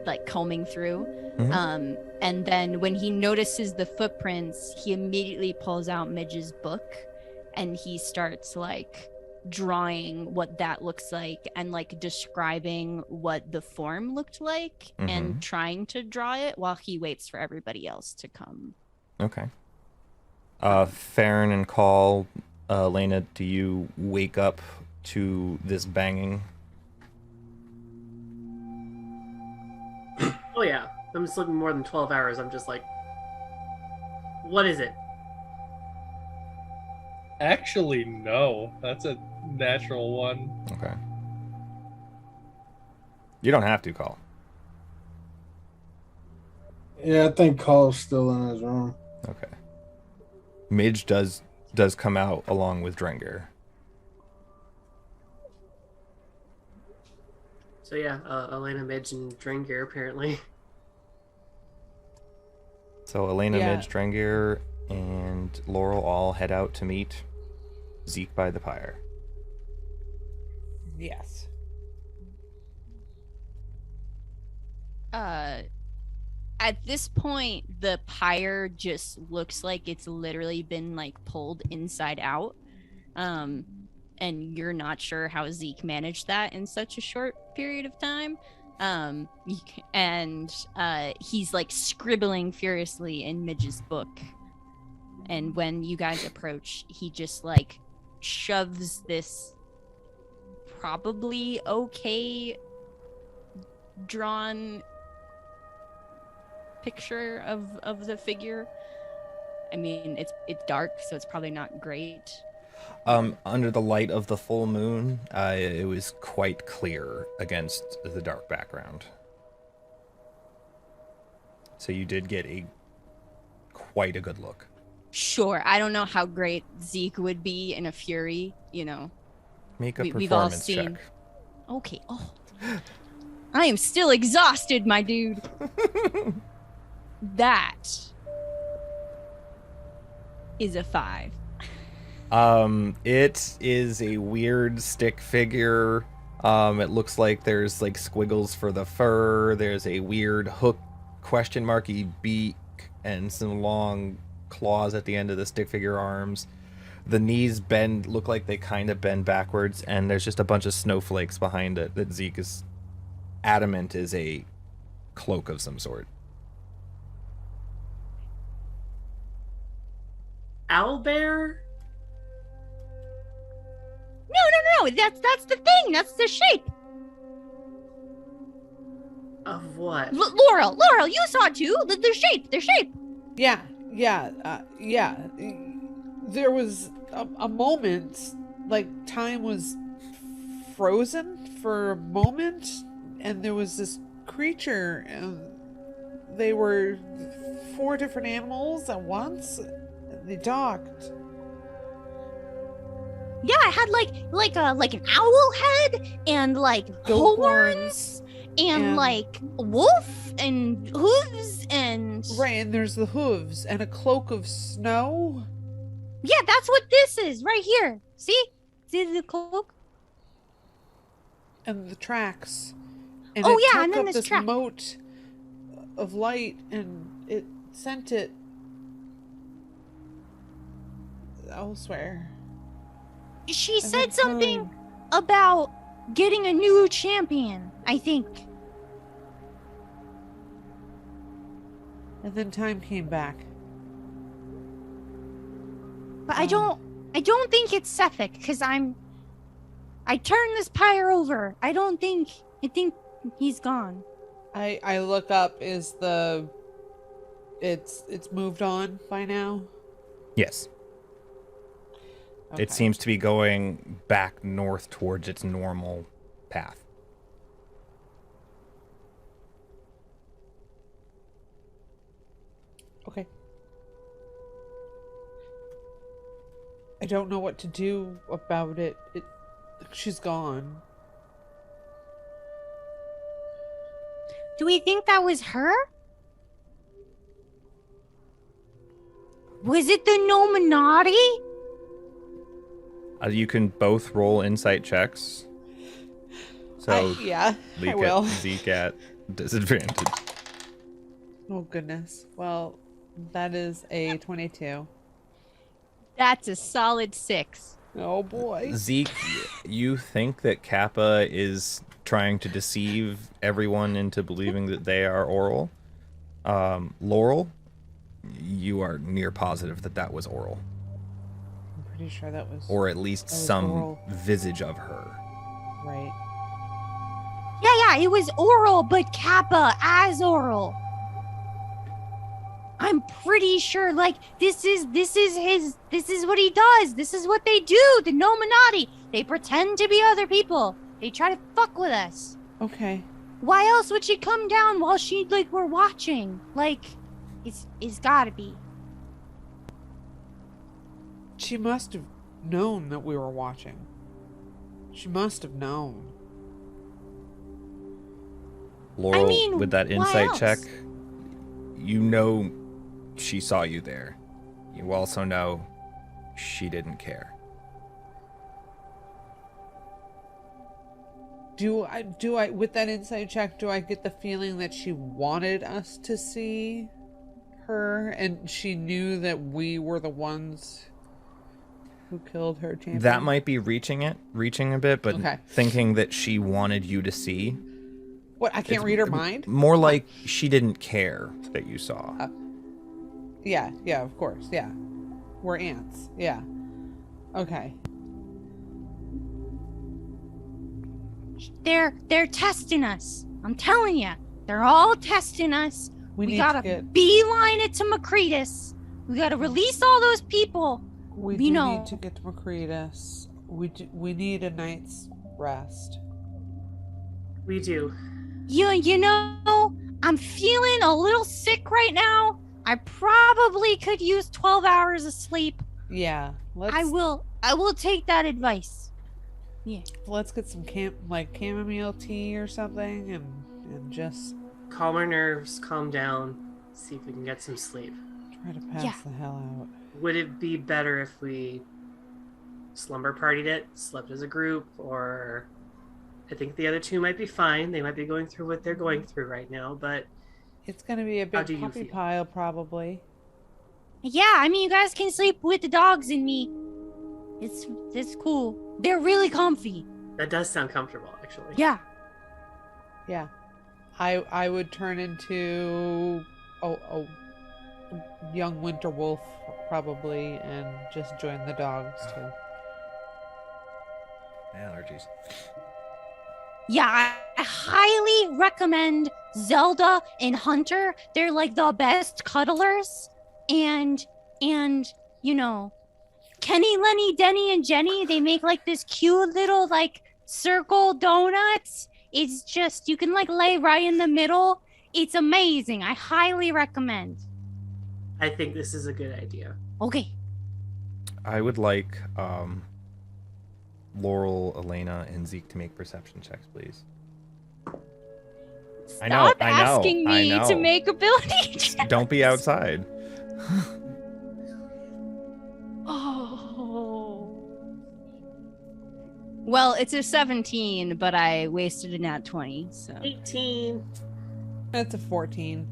like combing through. Mhm. And then when he notices the footprints, he immediately pulls out Midge's book and he starts like drawing what that looks like and like describing what the form looked like and trying to draw it while he waits for everybody else to come. Okay. Farron and Call, Lena, do you wake up to this banging? Oh yeah, I'm just looking more than 12 hours. I'm just like, what is it? Actually, no. That's a natural one. Okay. You don't have to, Call. Yeah, I think Call's still in his room. Okay. Midge does come out along with Drenger. So yeah, Elena, Midge, and Dringir apparently. So Elena, Yeah. Midge, Drenger, and Laurel all head out to meet Zeke by the pyre. Yes. At this point, the pyre just looks like it's literally been like pulled inside out. And you're not sure how Zeke managed that in such a short period of time. And he's like scribbling furiously in Midge's book. And when you guys approach, he just like shoves this probably okay drawn picture of the figure. I mean, it's dark, so it's probably not great. Under the light of the full moon, it was quite clear against the dark background. So you did get quite a good look. Sure, I don't know how great Zeke would be in a fury, you know. Make a We've all performance seen. check. Okay. Oh, I am still exhausted, my dude. That is a 5. It is a weird stick figure. It looks like there's like squiggles for the fur. There's a weird hook question marky beak and some long claws at the end of the stick figure arms. The knees look like they kind of bend backwards, and there's just a bunch of snowflakes behind it that Zeke is adamant is a cloak of some sort. Owlbear? No, that's the thing. That's the shape. Of what? Laurel, you saw it too. The shape. Yeah. There was a moment, like time was frozen for a moment, and there was this creature, and they were 4 different animals at once, and they docked. Yeah, it had like an owl head and like Goat horns and like wolf and hooves and Right, and there's the hooves and a cloak of snow. yeah, that's what this is right here. See, did the cloak? And the tracks. And Oh, it yeah, took and then up this this track. mote of light, and it sent it elsewhere. She And said then something time. about getting a new champion, I think. And then time came back. But I don't think it's Sephek, because I turned this pyre over. I think he's gone. I look up. Is the it's moved on by now? Yes. Okay. It seems to be going back north towards its normal path. Okay. I don't know what to do about it. She's gone. Do we think that was her? Was it the Nominati? You can both roll insight checks. So Yeah, Leek I will. Zeke at disadvantage. Oh goodness. Well, that is a 22. That's a solid 6. Oh boy. Zeke, you think that Kappa is trying to deceive everyone into believing that they are Auril. Laurel, you are near positive that that was Auril. I'm pretty sure that was Or at least was some Auril. visage of her. right. Yeah, it was Oral, but Kappa as Oral. I'm pretty sure, like, this is what he does. This is what they do, the Nominati. They pretend to be other people. They try to fuck with us. Okay. Why else would she come down while we're watching? Like, it's gotta be. She must have known that we were watching. She must have known. Laurel, I mean, with that why insight else? check, you know she saw you there. You also know she didn't care. Do I with that insight check, do I get the feeling that she wanted us to see her and she knew that we were the ones who killed her champion? That might be reaching a bit, but Okay. thinking that she wanted you to see. What, I can't read her mind? More like she didn't care that you saw. Yeah, of course. Yeah. We're ants. Yeah. Okay. They're testing us. I'm telling you, they're all testing us. We need gotta to get beeline it to Macretus. We gotta release all those people. we you do know. need to get to Macretus. We need a night's rest. We do. You know, I'm feeling a little sick right now. I probably could use 12 hours of sleep. Yeah. I will take that advice. Yeah. Let's get some chamomile tea or something and just Calm our nerves, calm down, see if we can get some sleep. try to pass Yeah. the hell out. Would it be better if we slumber partied it, slept as a group, or I think the other two might be fine. They might be going through what they're going through right now, but It's gonna be a How big do you puppy feel? pile probably. Yeah, I mean, you guys can sleep with the dogs and me. It's cool. They're really comfy. that does sound comfortable, actually. Yeah. Yeah. I would turn into a young winter wolf probably and just join the dogs too. Allergies. Yeah, I highly recommend Zelda and Hunter. They're like the best cuddlers. And you know, Kenny, Lenny, Denny, and Jenny, they make like this cute little like circle donuts. It's just, you can like lay right in the middle. It's amazing. I highly recommend. I think this is a good idea. Okay. I would like Laurel, Elena, and Zeke to make perception checks, please. Stop I know, asking I me know. to make ability checks. Don't be outside. Oh. Well, it's a 17, but I wasted a nat 20, so. 18. That's a 14.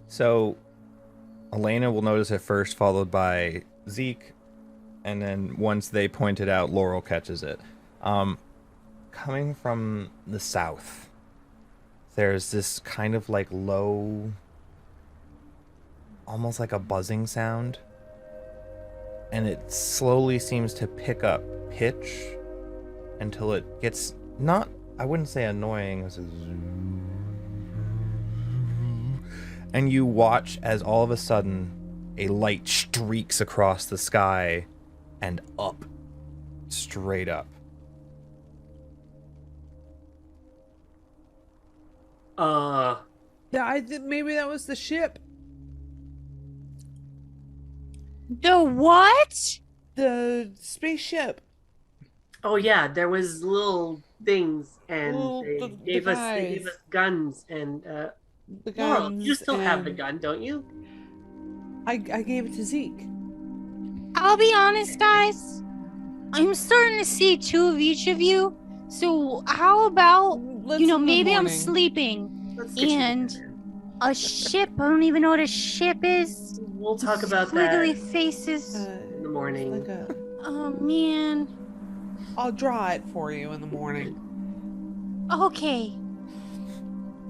So, Elena will notice it first, followed by Zeke, and then once they point it out, Laurel catches it. Coming from the south, there's this kind of like low, almost like a buzzing sound, and it slowly seems to pick up pitch until it gets not, I wouldn't say annoying, it's a and you watch as all of a sudden a light streaks across the sky and up, straight up. Yeah, maybe that was the ship. The what? The spaceship. Oh yeah, there was little things, and The they gave us guys. guns, and The Laurel, guns. you still have the and gun, don't you? I gave it to Zeke. I'll be honest, guys. I'm starting to see two of each of you. So how about, Let's you know, in the maybe I'm morning. sleeping. Let's get you And together. a ship. I don't even know what a ship is. We'll talk about that Squiggly faces. in the morning. Like a, Oh man. I'll draw it for you in the morning. Okay.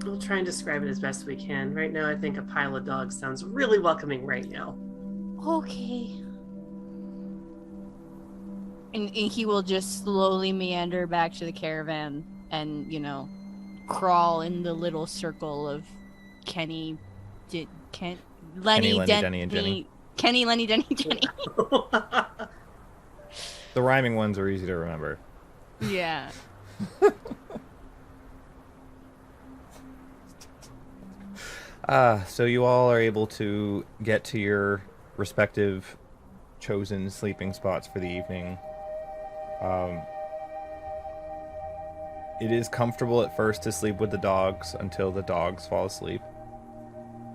We'll try and describe it as best we can. Right now, I think a pile of dogs sounds really welcoming right now. Okay. And he will just slowly meander back to the caravan and, you know, crawl in the little circle of Lenny, Lenny, Den- Denny, and Jenny. Kenny, Lenny, Denny, Jenny. The rhyming ones are easy to remember. Yeah. So you all are able to get to your respective chosen sleeping spots for the evening. It is comfortable at first to sleep with the dogs until the dogs fall asleep,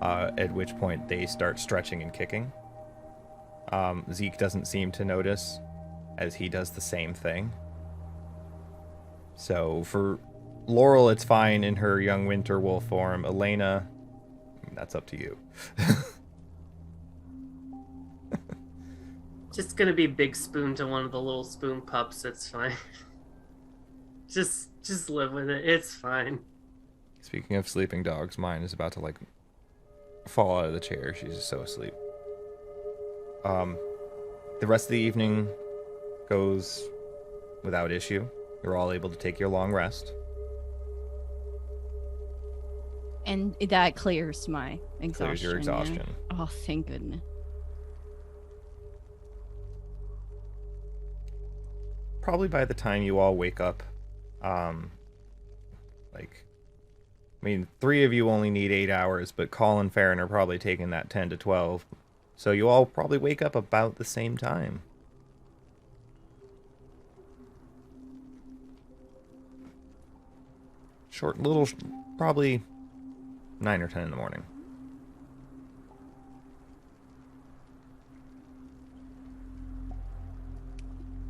at which point they start stretching and kicking. Zeke doesn't seem to notice, as he does the same thing. So for Laurel, it's fine in her young winter wolf form. Elena, that's up to you. Just gonna be big spoon to one of the little spoon pups. It's fine. Just live with it. It's fine. Speaking of sleeping dogs, mine is about to like fall out of the chair. She's just so asleep. The rest of the evening goes without issue. You're all able to take your long rest. And that clears my exhaustion. Clears your yeah? exhaustion. Oh, thank goodness. Probably by the time you all wake up, three of you only need 8 hours, but Call and Farron are probably taking that 10 to 12. So you all probably wake up about the same time. Probably 9 or 10 in the morning.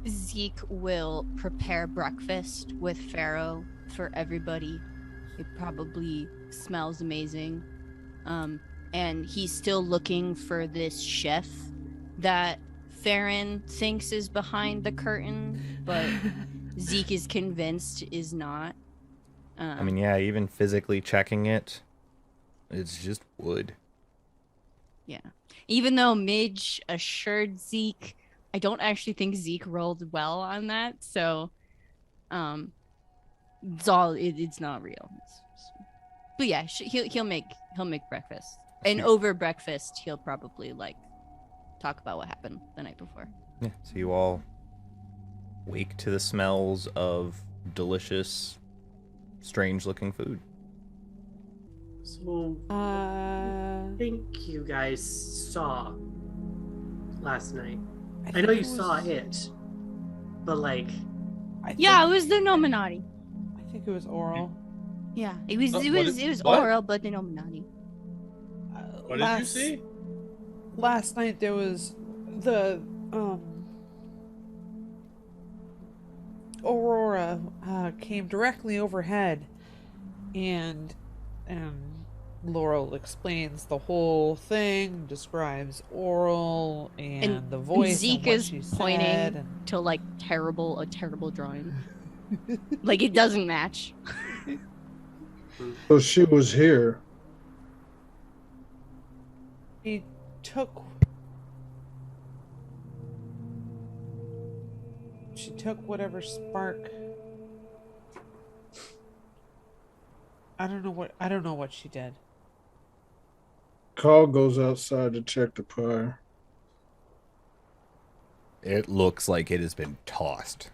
Zeke will prepare breakfast with Pharaoh for everybody. It probably smells amazing. And he's still looking for this chef that Farron thinks is behind the curtain, but Zeke is convinced is not. Even physically checking it, it's just wood. Yeah. Even though Midge assured Zeke, I don't actually think Zeke rolled well on that, so it's not real. But yeah, he'll make breakfast, and over breakfast he'll probably talk about what happened the night before. Yeah. So you all wake to the smells of delicious, strange-looking food. So, I think you guys saw last night. I know you saw it, but it was the Illuminati. I think it was Auril. Yeah, it was What? Auril, but the Illuminati. What did you see? Last night there was the Aurora came directly overhead, and Laurel explains the whole thing, describes Auril and the voice Zeke and what is she pointing said. And... to like a terrible drawing. Like it doesn't match. So she was here. She took whatever spark. I don't know what she did. Carl goes outside to check the pyre. It looks like it has been tossed.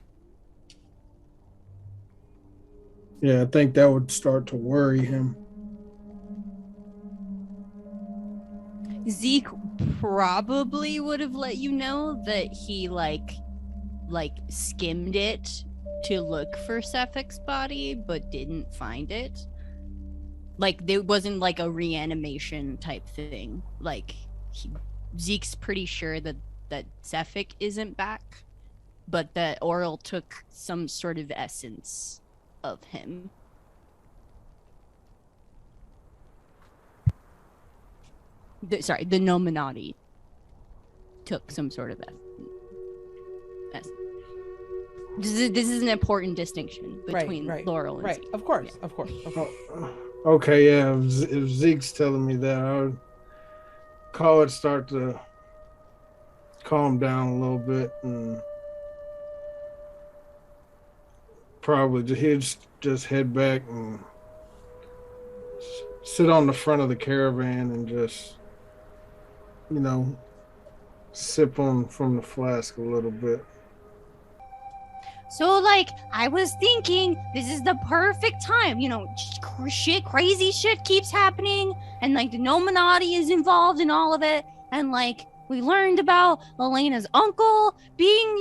Yeah, I think that would start to worry him. Zeke probably would have let you know that he like skimmed it to look for Sephek's body, but didn't find it. Like there wasn't like a reanimation type thing. Like Zeke's pretty sure that Sephek isn't back, but that Auril took some sort of essence of him. The Nominati took some sort of essence. This is an important discussion between Laurel and Zeke. Of course. Okay, yeah. If Zeke's telling me that, I would call it start to calm down a little bit, and probably he'd just head back and sit on the front of the caravan and just, sip on from the flask a little bit. So, like, I was thinking this is the perfect time. Crazy shit keeps happening, and like the Nominati is involved in all of it, and like we learned about Elena's uncle being,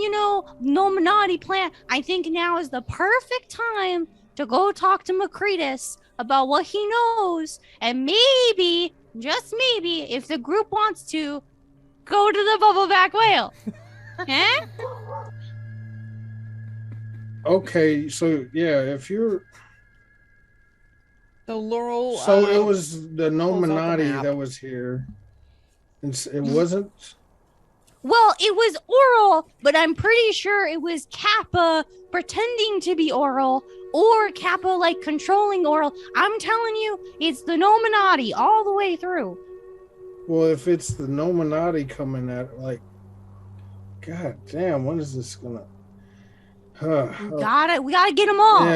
Nominati plant. I think now is the perfect time to go talk to Macretus about what he knows, and maybe, just maybe, if the group wants to, go to the bubbleback whale. Eh? Okay, so yeah, if you're... So Laurel... So it was the pulls out the Nominati map. that was here. It wasn't... Well, it was Auril, but I'm pretty sure it was Kappa pretending to be Auril, or Kappa like controlling Auril. I'm telling you, it's the Nominati all the way through. Well, if it's the Nominati coming at, like... God damn, when is this gonna... We gotta get them all.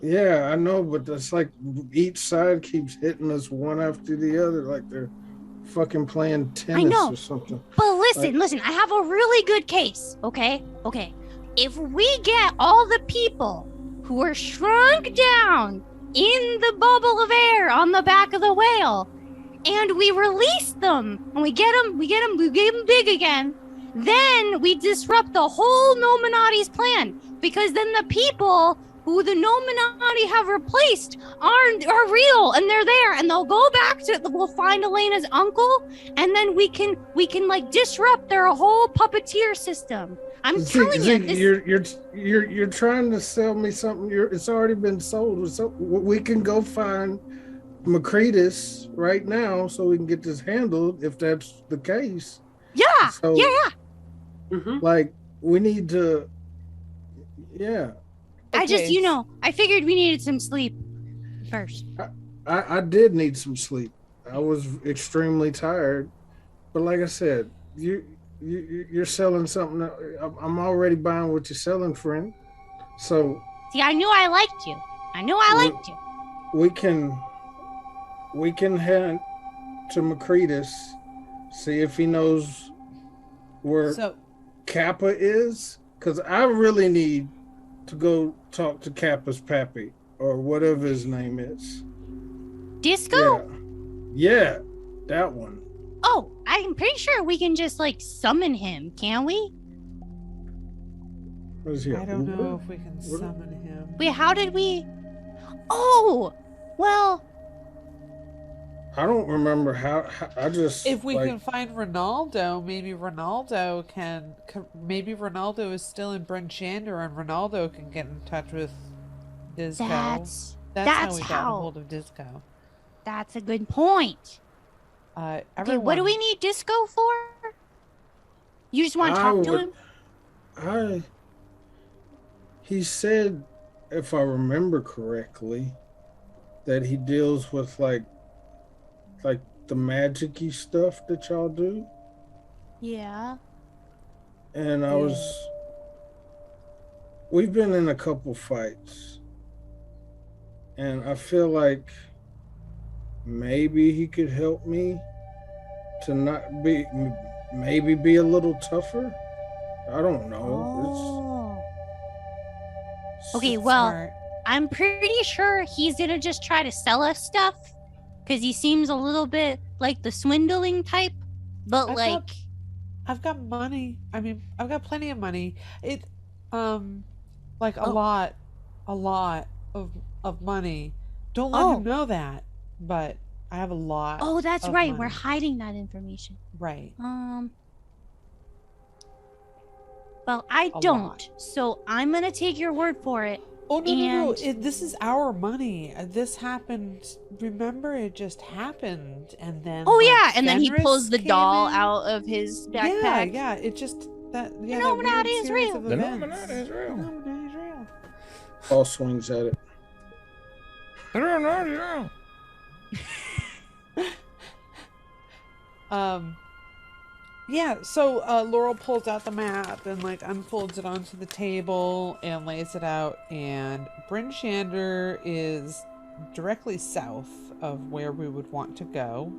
Yeah, I know, but it's like each side keeps hitting us one after the other, like they're fucking playing tennis or something. But listen, I have a really good case, okay? If we get all the people who are shrunk down in the bubble of air on the back of the whale, and we release them, and we get them big again, then we disrupt the whole Nominati's plan, because then the people who the Nominati have replaced are real, and they're there, and they'll go back to, we'll find Elena's uncle, and then we can like disrupt their whole puppeteer system. I'm telling you, you're trying to sell me something. It's already been sold. So we can go find Macretus right now, so we can get this handled. If that's the case, yeah. Mm-hmm. Like we need to, yeah. I just, I figured we needed some sleep first. I did need some sleep. I was extremely tired, but like I said, you're selling something. I'm already buying what you're selling, friend. So see, I knew I liked you. We can head to Macretus, see if he knows where Kappa is, because I really need to go talk to Kappa's pappy, or whatever his name is. Disco? Yeah, that one. Oh, I'm pretty sure we can just like summon him, can we? What is he? I don't know if we can summon him. Wait, how did we? Oh, well, I don't remember how I just If we like, can find Ronaldo, maybe Ronaldo can. Maybe Ronaldo is still in Bryn Shander, and Ronaldo can get in touch with Disco. That's how we got a hold of Disco. That's a good point. Okay, what do we need Disco for? You just want to talk to him? He said, if I remember correctly, that he deals with like the magic-y stuff that y'all do. Yeah. And we've been in a couple fights. And I feel like maybe he could help me to not be, maybe be a little tougher. I don't know. Okay, well, I'm pretty sure he's gonna just try to sell us stuff because he seems a little bit like the swindling type. But I've got money. I mean, I've got plenty of money. Like a lot of money. Don't let him know that. But I have a lot. Oh, that's right. Money. We're hiding that information. Right. Well, I don't. So I'm gonna take your word for it. Oh no! This is our money. This happened. Remember, it just happened, and then. Oh yeah, and then he pulls the doll out of his backpack. Yeah. It just that. Yeah, the Illuminati is real. The Illuminati is real. The Illuminati is real. Paul swings at it. The Illuminati is real. Yeah, so Laurel pulls out the map and like unfolds it onto the table and lays it out, and Bryn Shander is directly south of where we would want to go.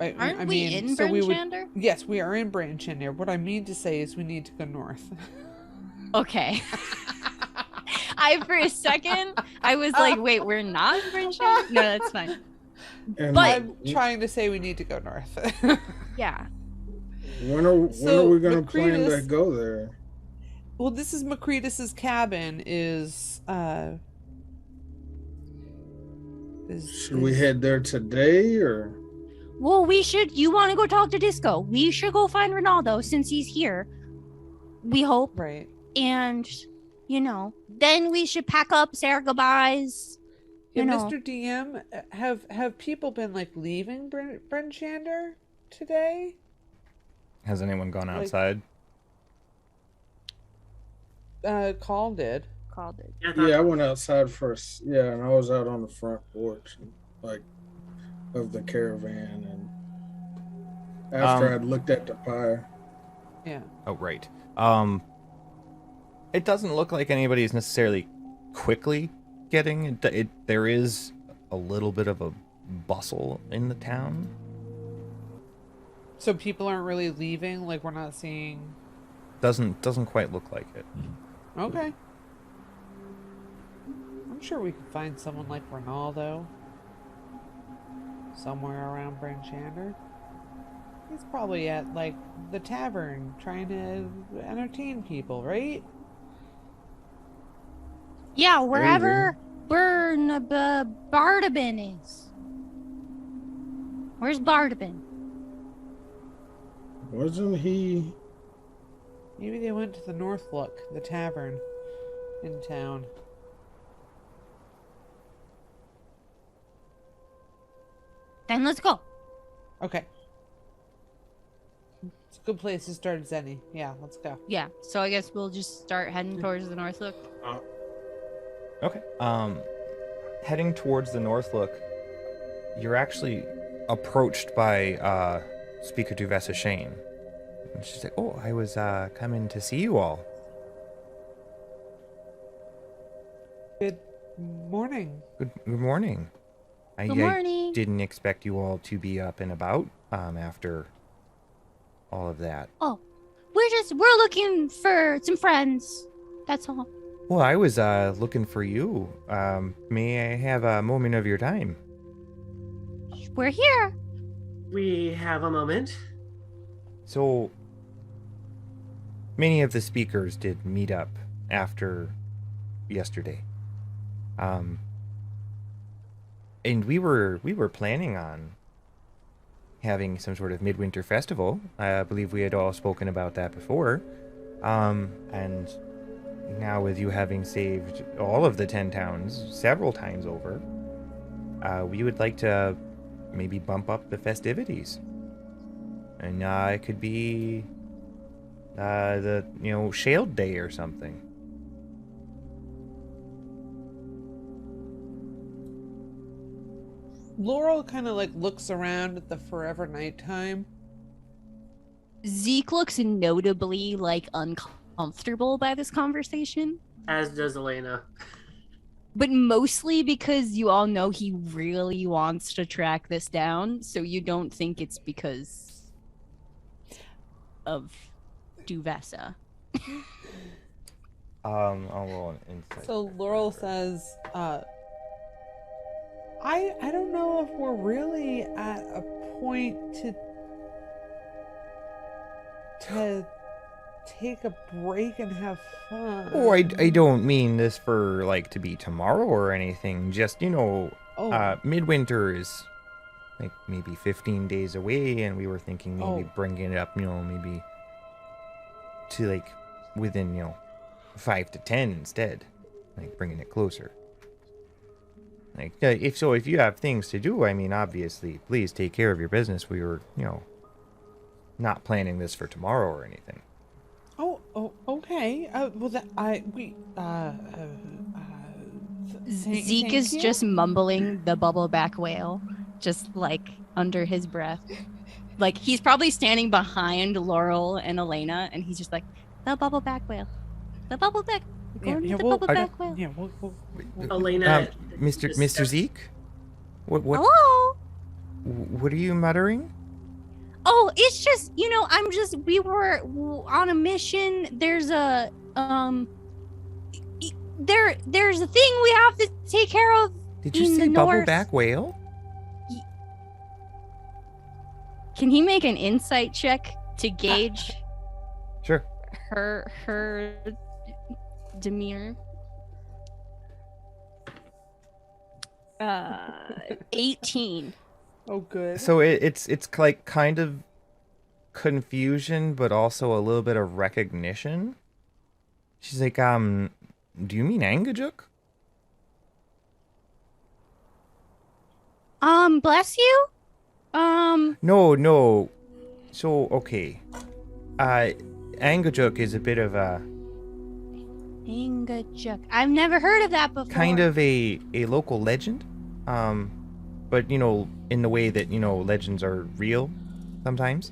Aren't we in Bryn Shander? Yes, we are in Bryn Shander. What I mean to say is we need to go north. Okay. For a second, I was like, wait, we're not in Bryn Shander? No, that's fine. And I'm trying to say we need to go north. Yeah. When are we going to plan to go there? Well, this is Macretus's cabin. Should we head there today or? Well, we should. You want to go talk to Disco? We should go find Ronaldo since he's here. We hope. Right. And then we should pack up, say our goodbyes. Yeah, Mr. DM, have people been like leaving Bryn Shander today? Has anyone gone outside? Call did. Yeah, I went outside first. Yeah, and I was out on the front porch, of the caravan, and after I'd looked at the pyre. Yeah. Oh, right. It doesn't look like anybody's necessarily quickly getting it. There is a little bit of a bustle in the town. So people aren't really leaving? Like, we're not seeing... Doesn't quite look like it. Okay. I'm sure we could find someone like Ronaldo somewhere around Bryn Shander. He's probably at, like, the tavern trying to entertain people, right? Yeah, wherever Bardabin is. Where's Bardabin? Wasn't he? Maybe they went to the North Look, the tavern in town. Then let's go. Okay. It's a good place to start, Zenny. Yeah, let's go. Yeah, so I guess we'll just start heading towards the North Look. Okay. Heading towards the North Look, you're actually approached by Speaker Duvessa Shane. And she's like, "Oh, I was coming to see you all." Good morning. Good morning. Good morning. I didn't expect you all to be up and about after all of that. Oh, we're looking for some friends. That's all. Well, I was looking for you. May I have a moment of your time? We're here. We have a moment. So, many of the speakers did meet up after yesterday. And we were planning on having some sort of midwinter festival. I believe we had all spoken about that before. And now with you having saved all of the 10 towns several times over, we would like to maybe bump up the festivities. And it could be the SHAILD Day or something. Laurel kind of like looks around at the forever nighttime. Zeke looks notably like uncomfortable by this conversation. As does Elena. But mostly because you all know he really wants to track this down, so you don't think it's because of Duvessa. I'll roll an insight. So Laurel says, I don't know if we're really at a point to take a break and have fun. Oh, I don't mean this for like to be tomorrow or anything. Just midwinter is like maybe 15 days away, and we were thinking maybe bringing it up, maybe to like within 5 to 10 instead, like bringing it closer. Like if you have things to do, I mean, obviously, please take care of your business. We were not planning this for tomorrow or anything. Oh, okay. Zeke is just mumbling the bubbleback whale, just like under his breath. Like he's probably standing behind Laurel and Elena, and he's just like, the bubbleback whale, the bubbleback. Bubbleback whale. Yeah, we'll Elena. Mr. Zeke, what? Hello. What are you muttering? Oh, it's just, we were on a mission. There's a there's a thing we have to take care of. Did you say bubbleback whale? Can he make an insight check to gauge Sure. her demeanor? 18. Oh, good. So it's like kind of confusion, but also a little bit of recognition. She's like, do you mean Angajuk? Bless you? No. So, okay. Angajuk is a bit of a... Angajuk. I've never heard of that before. Kind of a local legend. But, in the way that, legends are real sometimes.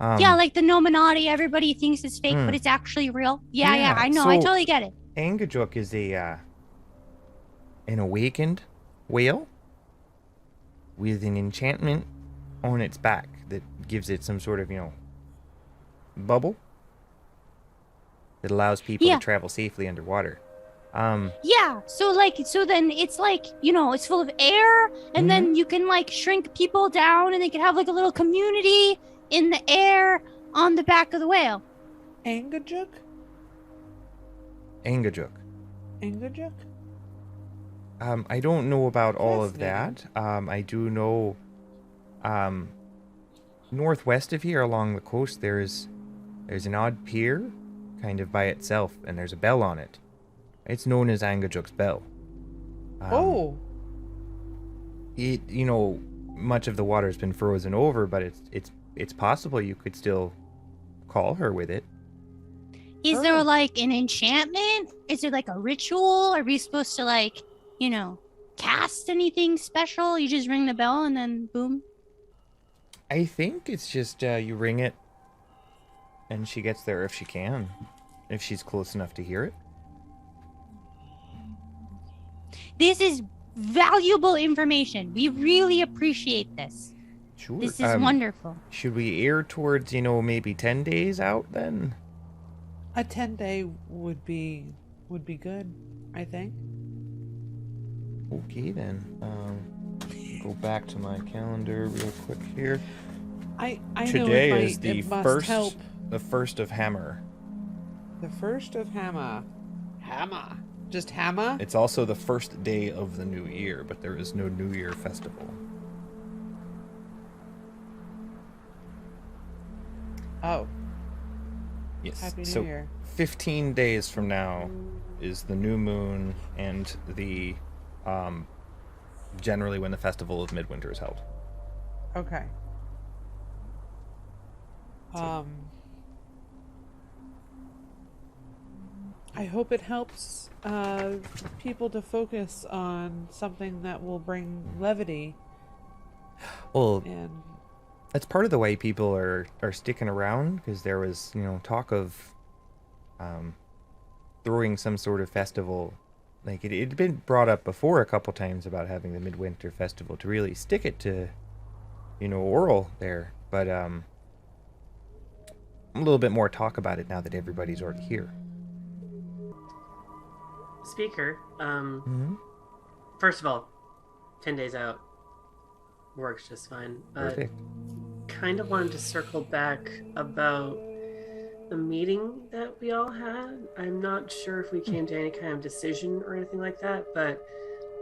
Yeah, like the Nominati, everybody thinks it's fake, but it's actually real. Yeah, I know. I totally get it. Angajuk is an awakened whale with an enchantment on its back that gives it some sort of, bubble that allows people to travel safely underwater. Yeah, so then it's like, it's full of air, and then you can like shrink people down, and they can have like a little community in the air on the back of the whale. Angajuk? Angajuk. I don't know about all of that. I do know northwest of here along the coast there's an odd pier kind of by itself, and there's a bell on it. It's known as Angajuk's Bell. It much of the water has been frozen over, but it's possible you could still call her with it. Is there like an enchantment? Is there like a ritual? Are we supposed to like, cast anything special? You just ring the bell and then boom? I think it's just you ring it and she gets there if she can. If she's close enough to hear it. This is valuable information. We really appreciate this. Sure. This is wonderful. Should we air towards, maybe 10 days out then? A 10-day would be good, I think. Okay then. Go back to my calendar real quick here. I Today know is the first help. the first of Hammer. The first of Hammer. Just Hammer? It's also the first day of the new year, but there is no New Year festival. Oh. Yes. Happy New So Year. 15 days from now is the new moon and the generally when the festival of midwinter is held. Okay. I hope it helps people to focus on something that will bring levity. Well, And that's part of the way people are sticking around, because there was, talk of throwing some sort of festival. Like, it'd been brought up before a couple times about having the midwinter festival to really stick it to, Auril there. But a little bit more talk about it now that everybody's already here. Speaker, Mm-hmm. first of all, 10 days out works just fine. Perfect. Kind of wanted to circle back about the meeting that we all had. I'm not sure if we came to any kind of decision or anything like that, but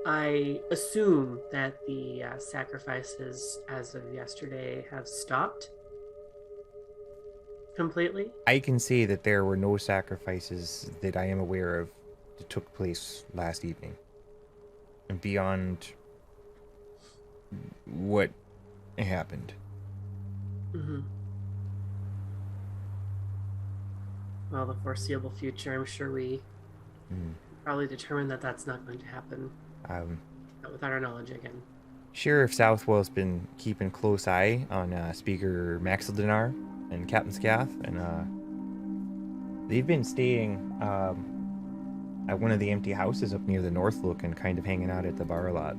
I assume that the sacrifices as of yesterday have stopped completely. I can see that there were no sacrifices that I am aware of that took place last evening. And beyond what happened. Mm-hmm. Well, the foreseeable future, I'm sure we probably determined that that's not going to happen. Not without our knowledge again. Sheriff Southwell's been keeping close eye on Speaker Maxildinar and Captain Scath, and they've been staying at one of the empty houses up near the North Look and kind of hanging out at the bar a lot.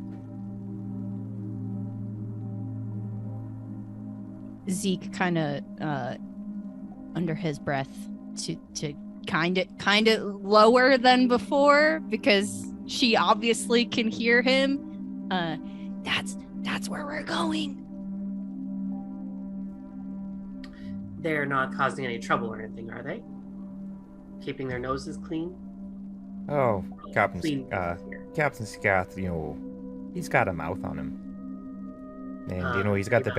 Zeke kind of under his breath to kind of lower than before, because she obviously can hear him. That's where we're going. They're not causing any trouble or anything, are they? Keeping their noses clean? Oh, Captain Clean Captain Scath, he's got a mouth on him. And he's got the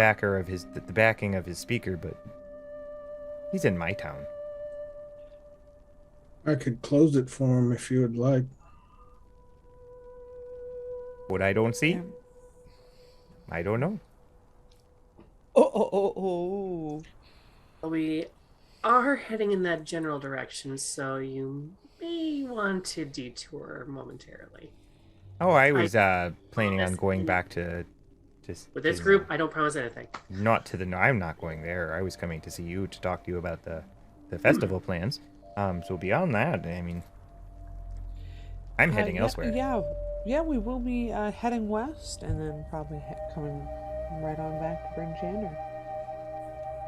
backing of his speaker, but he's in my town. I could close it for him if you would like. What I don't see? Yeah. I don't know. Oh. We are heading in that general direction, so you may want to detour momentarily. Oh, I was planning on going back to With this group, I don't promise anything. Not to the. No, I'm not going there. I was coming to see you to talk to you about the festival plans. So beyond that, I mean, I'm heading elsewhere. Yeah, we will be heading west, and then probably coming right on back to Bryn Shander.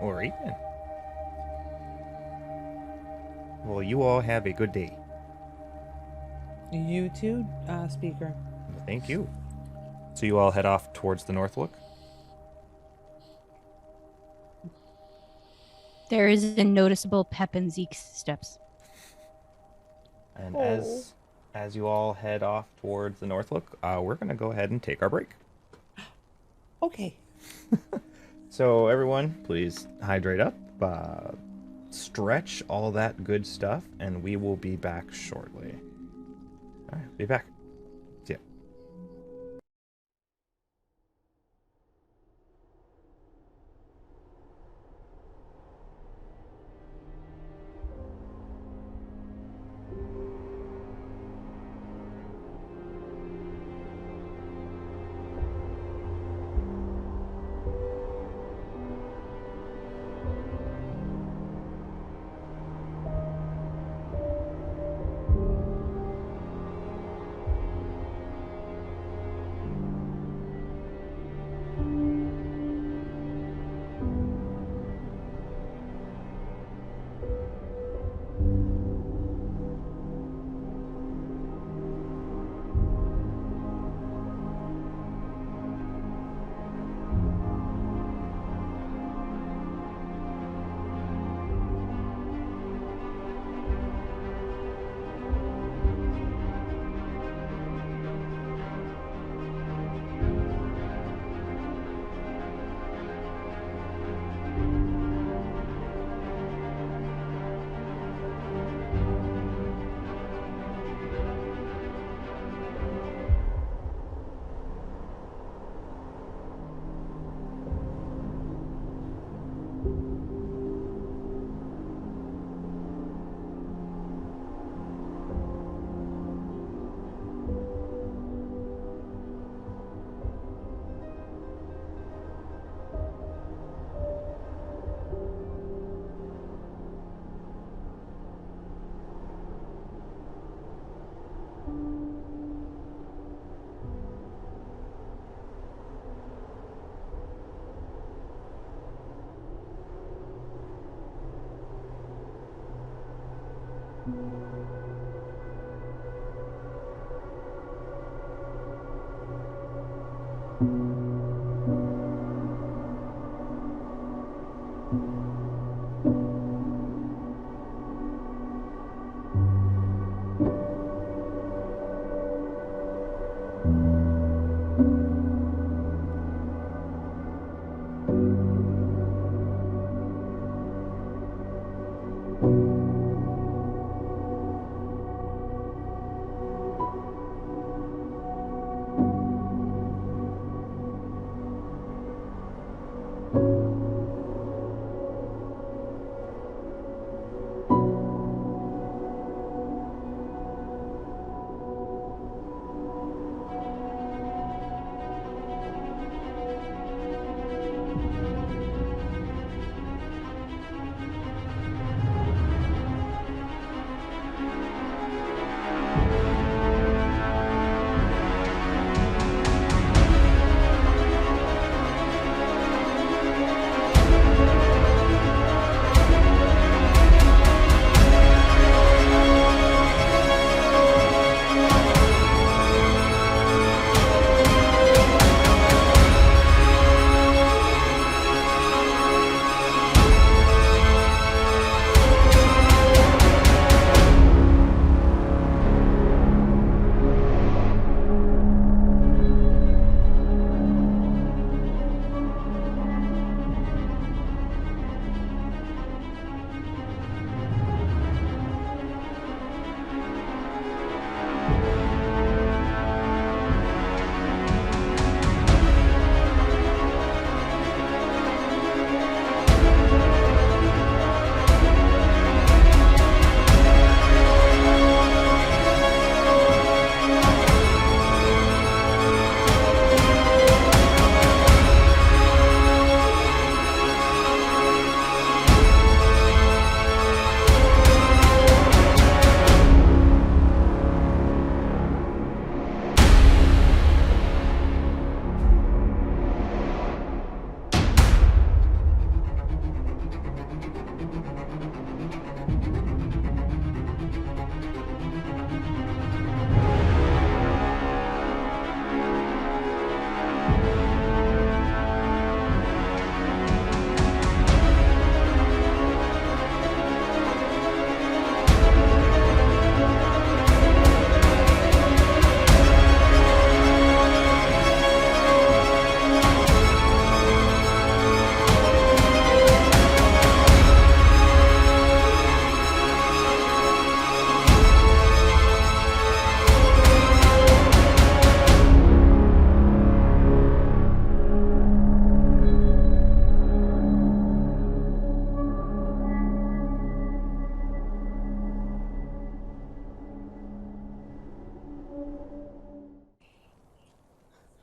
Or even. Well, you all have a good day. You too, Speaker. Well, thank you. So you all head off towards the North Look? There is a noticeable pep in Zeke's steps. And as you all head off towards the North Look, we're going to go ahead and take our break. Okay. So everyone, please hydrate up, stretch, all that good stuff, and we will be back shortly. All right, be back. See ya.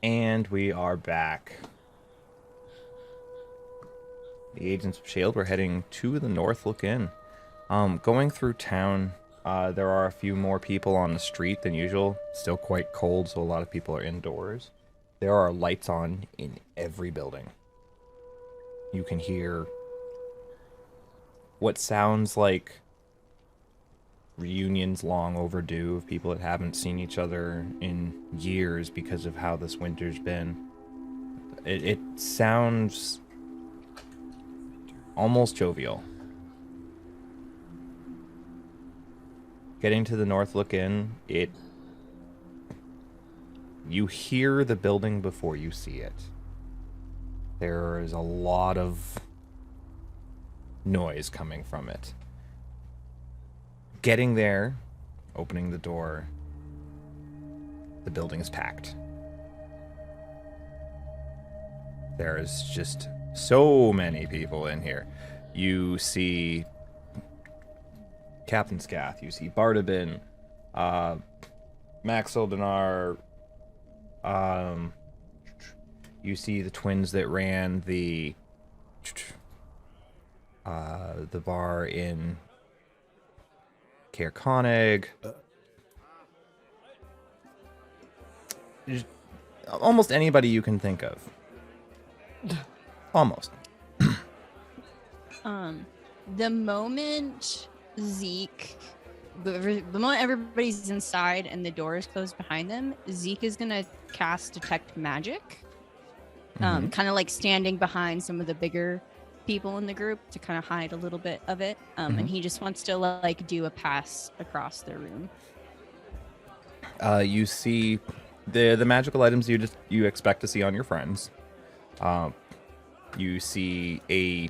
And we are back. The Agents of SHAILD, we're heading to the North Look Inn. Going through town, there are a few more people on the street than usual. Still quite cold, so a lot of people are indoors. There are lights on in every building. You can hear what sounds like reunions long overdue of people that haven't seen each other in years because of how this winter's been. It sounds almost jovial. Getting to the North Look Inn, you hear the building before you see it. There is a lot of noise coming from it. Getting there, opening the door, the building is packed. There's just so many people in here. You see Captain Scath, you see Bardabin, Max Oldenar, you see the twins that ran the bar in Caer Konig. Almost anybody you can think of. Almost. The moment Zeke the moment everybody's inside and the door is closed behind them, Zeke is gonna cast Detect Magic. Kind of like standing behind some of the bigger people in the group to kind of hide a little bit of it. And he just wants to like do a pass across the room. You see the magical items you expect to see on your friends. You see a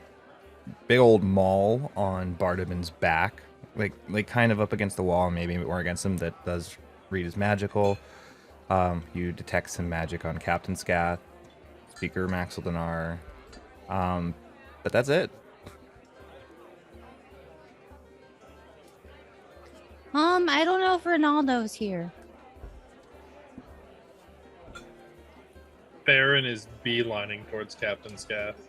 big old maul on Bardaman's back, like kind of up against the wall, maybe or against him, that does read as magical. You detect some magic on Captain Scath, Speaker Maxildanar, but that's it. I don't know if Ronaldo's here. Farron is beelining towards Captain Scath.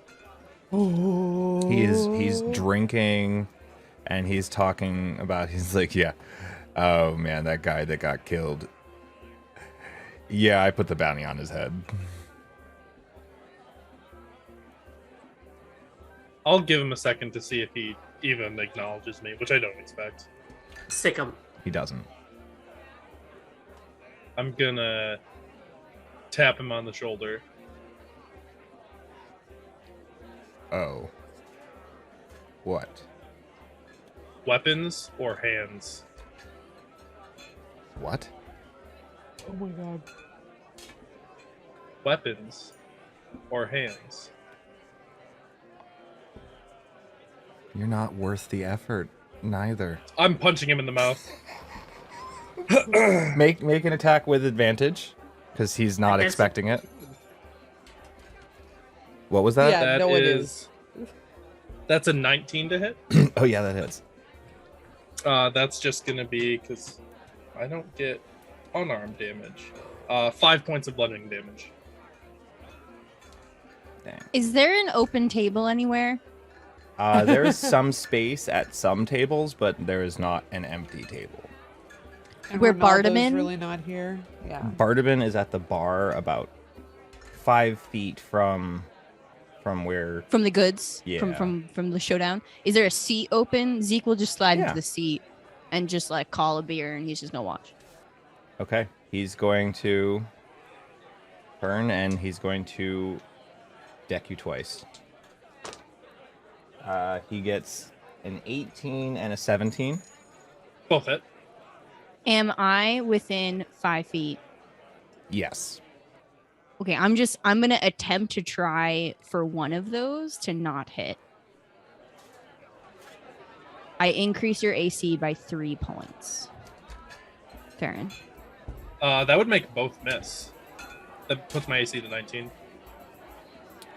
He's drinking, and he's talking about. He's like, yeah, oh man, that guy that got killed. Yeah, I put the bounty on his head. I'll give him a second to see if he even acknowledges me, which I don't expect. Sick him. He doesn't. I'm gonna tap him on the shoulder. Oh. What? Weapons or hands? What? Oh my god. Weapons or hands? You're not worth the effort, neither. I'm punching him in the mouth. Make an attack with advantage, because he's not expecting it. What was that? Yeah, no, it is. That's a 19 to hit. Oh yeah, that hits. That's just gonna be because I don't get unarmed damage. 5 points of bludgeoning damage. Dang. Is there an open table anywhere? There is some space at some tables, but there is not an empty table. And Where Ronaldo's Bardaman? really not here. Yeah. Bardaman is at the bar about 5 feet from where. From the goods? Yeah. From the showdown? Is there a seat open? Zeke will just slide Yeah. into the seat and just like call a beer, and he's just gonna watch. Okay, he's going to turn and he's going to deck you twice. He gets an 18 and a 17. Both hit. Am I within 5 feet? Yes. Okay, I'm gonna attempt to try for one of those to not hit. I increase your AC by 3 points. Farron. That would make both miss. That puts my AC to 19.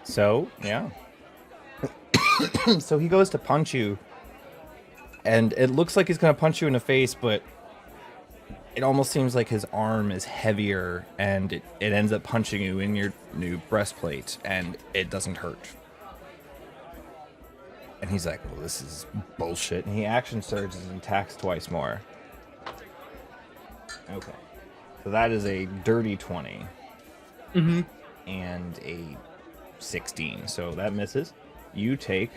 So, yeah. So he goes to punch you, and it looks like he's going to punch you in the face, but it almost seems like his arm is heavier, and it ends up punching you in your new breastplate, and it doesn't hurt. And he's like, well, this is bullshit. And he action surges and attacks twice more. Okay. So that is a dirty 20. Mm-hmm. And a 16. So that misses. You take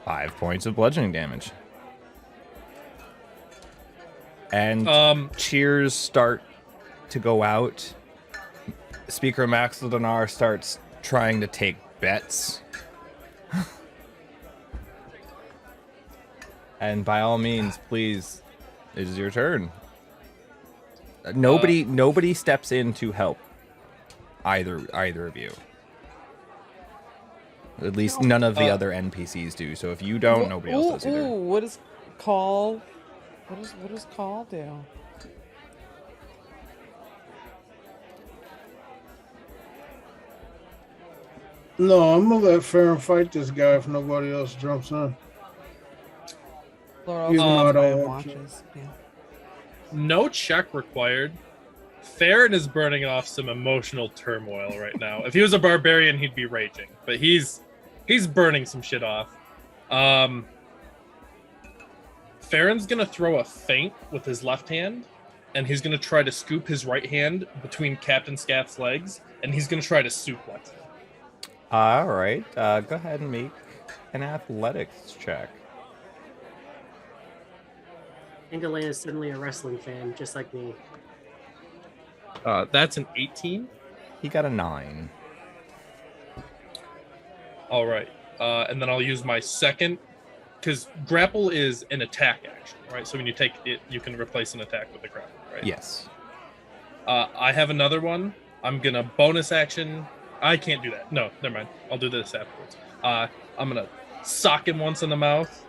5 points of bludgeoning damage. And cheers start to go out. Speaker Maxildanar starts trying to take bets. And by all means, please, it is your turn. Nobody steps in to help either of you. At least none of the other NPCs do. So if you don't, nobody else does either. Ooh, what does Call do? No, I'm gonna let Farron fight this guy if nobody else jumps in. Laura Even though I also don't watches. Yeah. No check required. Farron is burning off some emotional turmoil right now. If he was a barbarian, he'd be raging, but he's burning some shit off. Farron's gonna throw a feint with his left hand, and he's gonna try to scoop his right hand between Captain Scath's legs, and he's gonna try to suplex him. All right, go ahead and make an athletics check. think Elena is suddenly a wrestling fan, just like me. That's an 18. He got a 9. All right. And then I'll use my second, because grapple is an attack action, right? So when you take it, you can replace an attack with a grapple, right? Yes. I have another one. I'm going to bonus action. I can't do that. No, never mind. I'll do this afterwards. I'm going to sock him once in the mouth.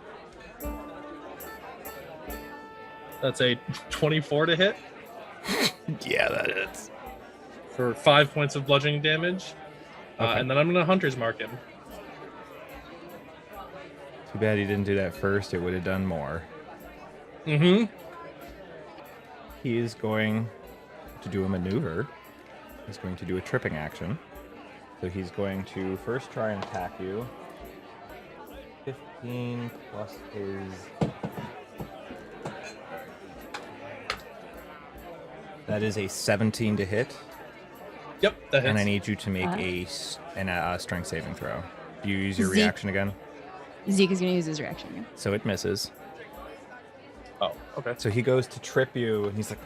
That's a 24 to hit. Yeah, that is. For 5 points of bludgeoning damage. Okay. And then I'm going to Hunter's Mark him. Too bad he didn't do that first. It would have done more. Mm-hmm. He is going to do a maneuver. He's going to do a tripping action. So he's going to first try and attack you. 15 plus his... That is a 17 to hit. Yep, that hits. And I need you to make a strength saving throw. Do you use your reaction again? Zeke is going to use his reaction again. So it misses. Oh, okay. So he goes to trip you, and he's like,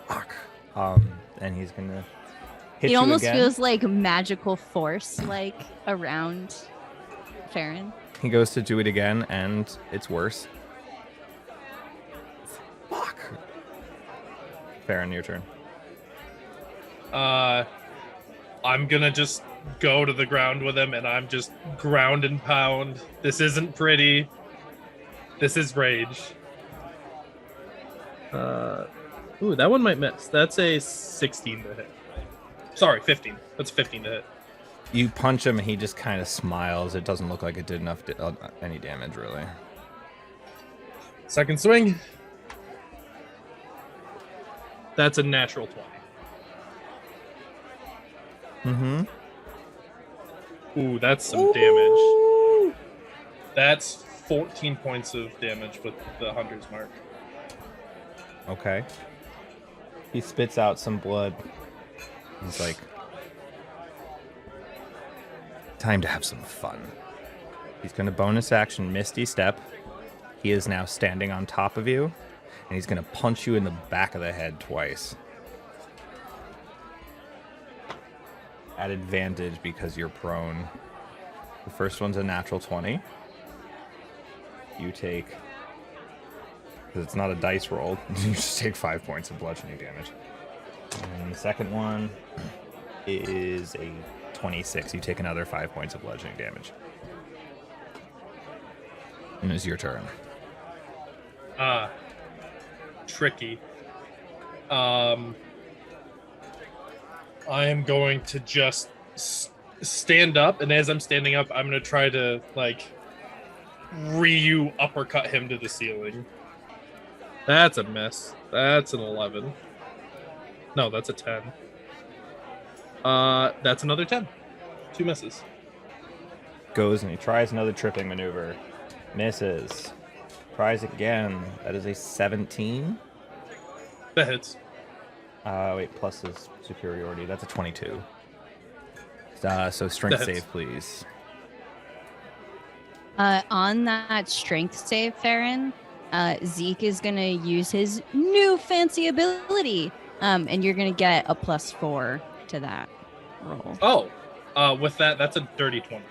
fuck. And he's going to hit It you almost again. feels like magical force, like, around Farron. He goes to do it again, and it's worse. Fuck. Farron, your turn. I'm gonna just go to the ground with him, and I'm just ground and pound. This isn't pretty. This is rage. Ooh, that one might miss. That's a 16 to hit. Sorry, 15. That's 15 to hit. You punch him, and he just kind of smiles. It doesn't look like it did enough any damage, really. Second swing. That's a natural 20. Mm-hmm. Ooh, that's some damage. That's 14 points of damage with the Hunter's Mark. Okay. He spits out some blood. He's like, time to have some fun. He's going to bonus action Misty Step. He is now standing on top of you, and he's going to punch you in the back of the head twice. At advantage because you're prone. The first one's a natural 20. You take... because it's not a dice roll, you just take 5 points of bludgeoning damage. And the second one is a 26. You take another 5 points of bludgeoning damage. And it's your turn. Tricky. I am going to just stand up, and as I'm standing up, I'm going to try to, like, Ryu uppercut him to the ceiling. That's a miss. That's an 11. No, that's a 10. That's another 10. 2 misses. Goes and he tries another tripping maneuver. Misses. Tries again. That is a 17. That hits. Wait, plus his superiority. That's a 22. So strength That hits. save, please. On that strength save, Farron, Zeke is going to use his new fancy ability. And you're going to get a +4 to that roll. Oh, with that, that's a dirty 20.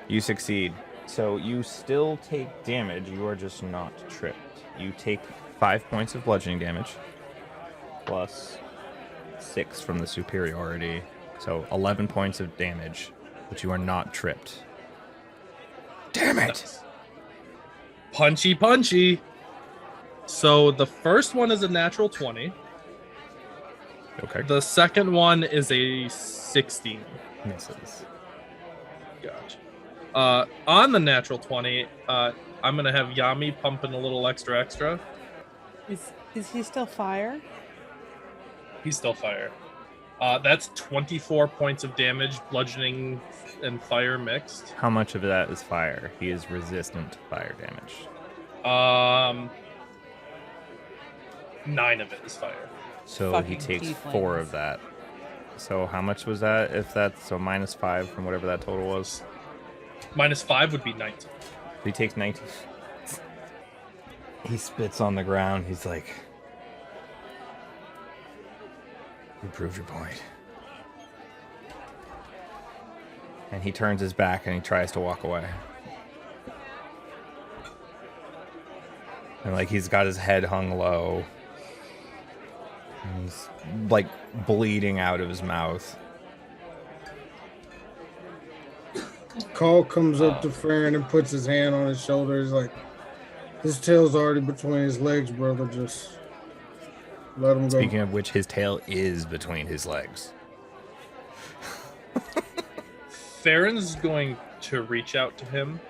You succeed. So you still take damage. You are just not tripped. You take 5 points of bludgeoning damage. Plus 6 from the superiority. So 11 points of damage. But you are not tripped. Damn it! Punchy, punchy. So the first one is a natural 20. Okay. The second one is a 16. Misses. Gotcha. On the natural 20, I'm going to have Yami pumping a little extra. Is he still fire? He's still fire. That's 24 points of damage, bludgeoning and fire mixed. How much of that is fire? He is resistant to fire damage. 9 of it is fire. So he Fucking takes tieflings. 4 of that. So how much was that? If that's so -5 from whatever that total was. -5 would be 19. He takes 19. He spits on the ground. He's like, "You proved your point." And he turns his back and he tries to walk away. And like he's got his head hung low. And he's like bleeding out of his mouth. Call comes up to Farron and puts his hand on his shoulder. He's like, his tail's already between his legs, brother. Just let him go. Speaking of which, his tail is between his legs. Farron's going to reach out to him.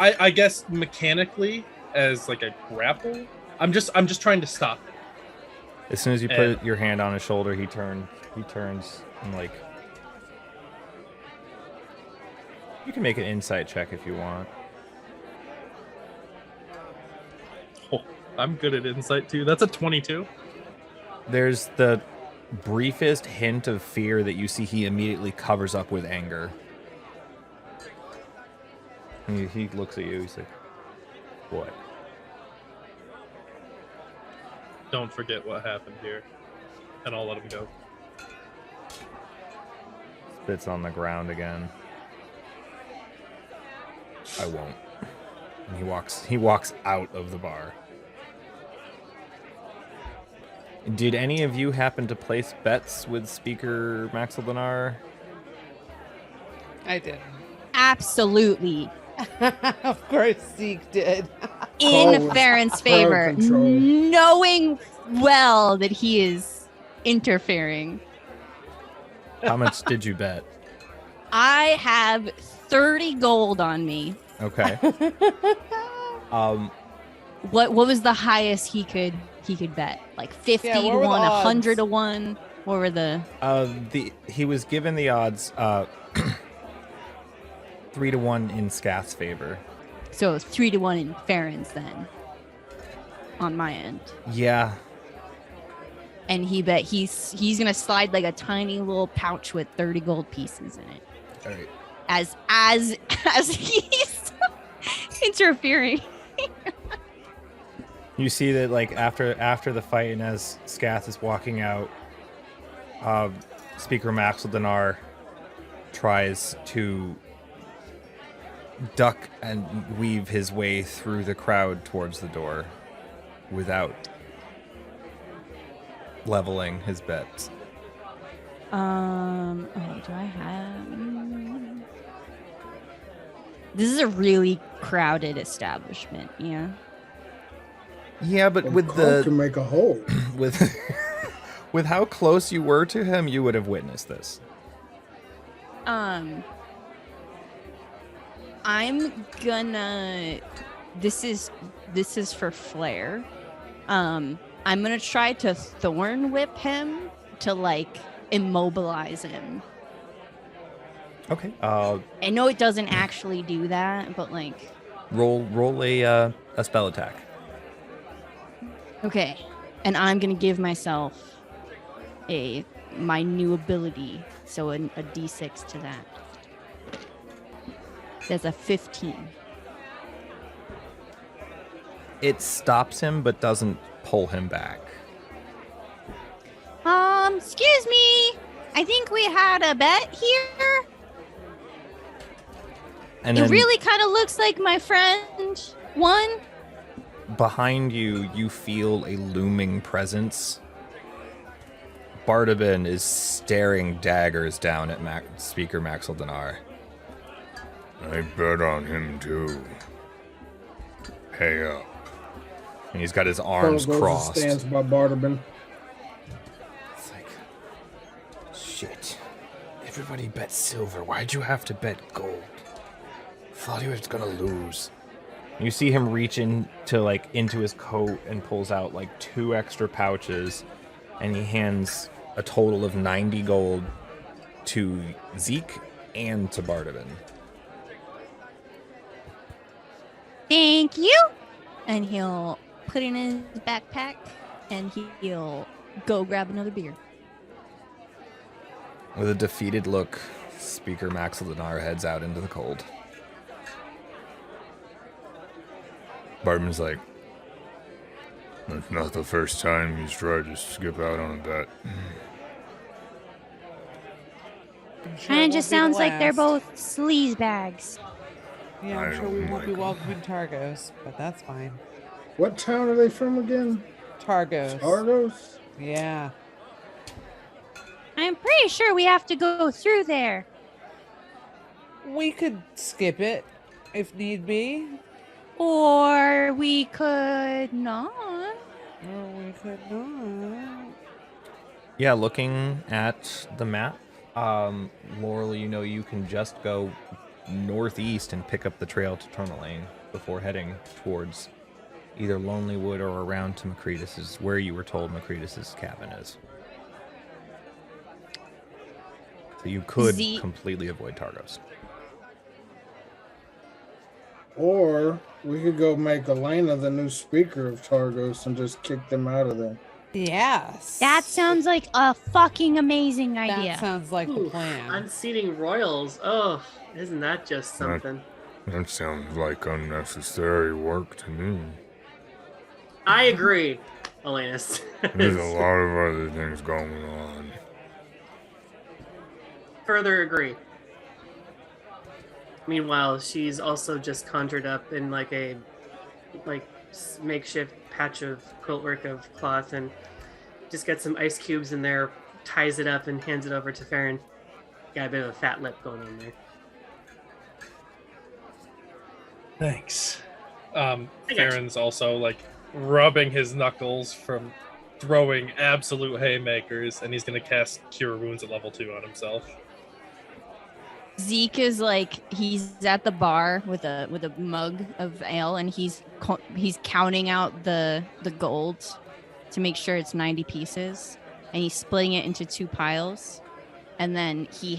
I guess mechanically as like a grapple. I'm just trying to stop it. As soon as you put your hand on his shoulder, he turns and like, you can make an insight check if you want. Oh, I'm good at insight too. That's a 22. There's the briefest hint of fear that you see he immediately covers up with anger. He looks at you, he's like, "What?" Don't forget what happened here. And I'll let him go. Spits on the ground again. "I won't." And he walks out of the bar. Did any of you happen to place bets with Speaker Maxildanar? I did. Absolutely. Of course, Zeke did. In Farron's favor, control. knowing well that he is interfering. How much did you bet? I have 30 gold on me. Okay. What was the highest he could bet? Like 50 Yeah, to what were the 1, 100 odds? to 1. What were the He was given the odds 3 to 1 in Scath's favor. So 3 to 1 in Farron's then. On my end. Yeah. And he bet he's gonna slide like a tiny little pouch with 30 gold pieces in it. All right. As he's interfering. You see that like after the fight and as Scath is walking out, Speaker Maxildanar tries to duck and weave his way through the crowd towards the door without leveling his bets. Do I have? This is a really crowded establishment, yeah. Yeah, but with Call can make a hole. with with how close you were to him, you would have witnessed this. I'm gonna. This is for flair. I'm gonna try to thorn whip him to like immobilize him. Okay. I know it doesn't actually do that, but like. Roll a spell attack. Okay, and I'm gonna give myself my new ability, so a d6 to that. That's a 15. It stops him, but doesn't pull him back. Excuse me. I think we had a bet here. And It then really kind of looks like my friend won. behind you, you feel a looming presence. Bardabin is staring daggers down at Speaker Maxildanar. I bet on him too. Pay up. And he's got his arms Call goes and crossed. stands by Bardabin. It's like, shit. Everybody bet silver. Why'd you have to bet gold? Thought he was gonna lose. You see him reach into his coat and pulls out like 2 extra pouches, and he hands a total of 90 gold to Zeke and to Bardabin. Thank you. And he'll put it in his backpack, and he'll go grab another beer. With a defeated look, Speaker Maxildanar heads out into the cold. Bardabin's like, It's not the first time he's tried to skip out on a bet. I'm sure And it won't just be the sounds like they're last. both sleazebags. Yeah, I I'm sure we don't won't be like 'em. welcome in Targos, but that's fine. What town are they from again? Targos. Argos? Yeah. I'm pretty sure we have to go through there. We could skip it if need be. Or we could not. Or we could not. Yeah, looking at the map, Laurel, you know you can just go northeast and pick up the trail to Tourmaline before heading towards either Lonely Wood or around to Macretus's, where you were told Macretus's cabin is. So you could completely avoid Targos. Or we could go make Elena the new speaker of Targos and just kick them out of there. Yes. That sounds like a fucking amazing idea. That sounds like the Ooh, plan. Unseating royals. Oh, isn't that just something? That sounds like unnecessary work to me. I agree, Elenus. There's a lot of other things going on. Further agree. Meanwhile, she's also just conjured up in like a makeshift patch of quiltwork of cloth and just got some ice cubes in there, ties it up and hands it over to Farron. Got a bit of a fat lip going on there. Thanks. Farron's also like rubbing his knuckles from throwing absolute haymakers, and he's gonna cast Cure Wounds at level 2 on himself. Zeke is like, he's at the bar with a mug of ale, and he's counting out the gold to make sure it's 90 pieces, and he's splitting it into 2 piles, and then he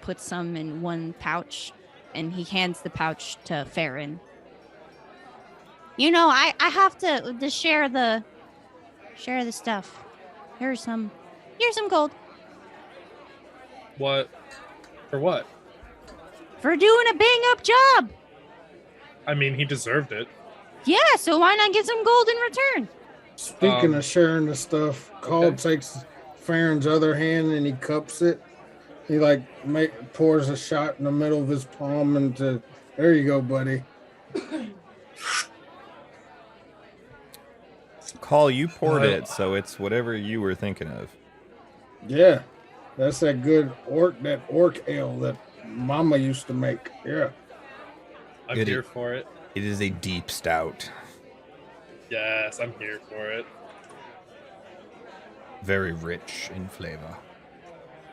puts some in one pouch, and he hands the pouch to Farron. You know, I have to share the stuff. Here's some gold. What? For what? For doing a bang up job. I mean, he deserved it. Yeah, so why not get some gold in return? Speaking of sharing the stuff, Call takes Farron's other hand and he cups it. He pours a shot in the middle of his palm into. There you go, buddy. Call, you poured it, so it's whatever you were thinking of. Yeah, that's that good orc ale that Mama used to make. Yeah, I'm here for it. It is a deep stout. Yes, I'm here for it. Very rich in flavor.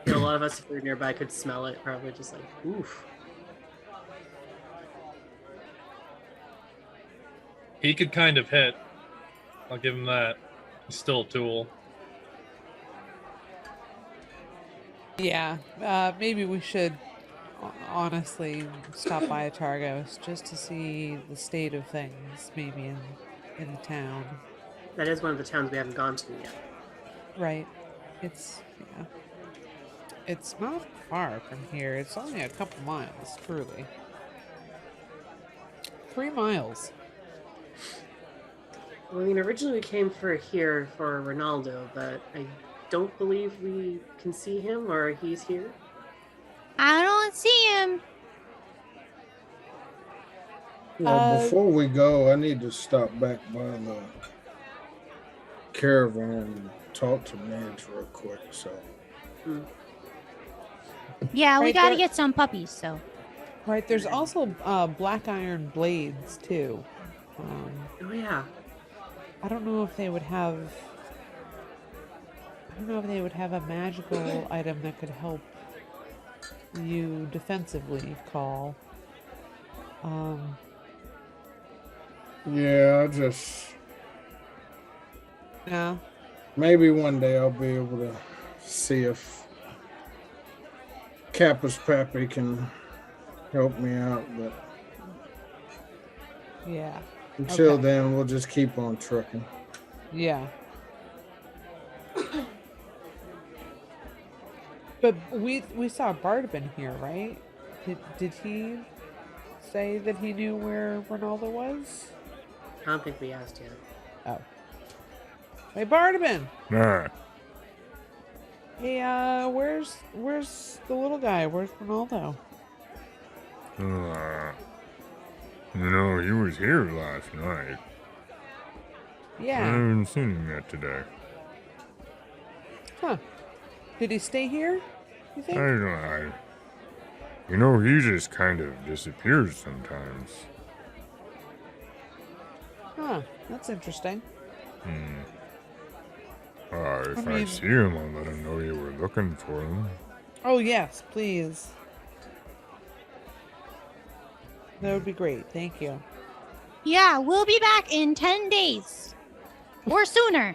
You know, a lot of us, if we were nearby, could smell it. Probably just like, oof. He could kind of hit. I'll give him that. He's still a tool. Yeah, maybe we should honestly stop by a Targos just to see the state of things, maybe in the town. That is one of the towns we haven't gone to yet. Right. It's not far from here. It's only a couple miles, truly. 3 miles. I mean, originally we came here for Ronaldo, but I don't believe we can see him or he's here. I don't see him. Well, before we go, I need to stop back by the caravan and talk to Midge real quick. So. Yeah, we Right gotta there- get some puppies, so. Right, there's also black iron blades, too. Oh, yeah. I don't know if they would have a magical item that could help you defensively, Call. Yeah, No. maybe one day I'll be able to see if Kappa's Pappy can help me out, but Yeah. until Okay. then, we'll just keep on trucking. Yeah. But we saw Bardabin here, right? Did he say that he knew where Ronaldo was? don't think we asked yet. Oh. Hey, Bardaman. Nah. Hey, where's the little guy? Where's Ronaldo? He was here last night. I Yeah. haven't seen him yet today. Huh. Did he stay here, you think? He just kind of disappears sometimes. Huh. That's interesting. If I see him, I'll let him know you were looking for him. Oh, yes, please. That would be great. Thank you. Yeah, we'll be back in 10 days. Or sooner.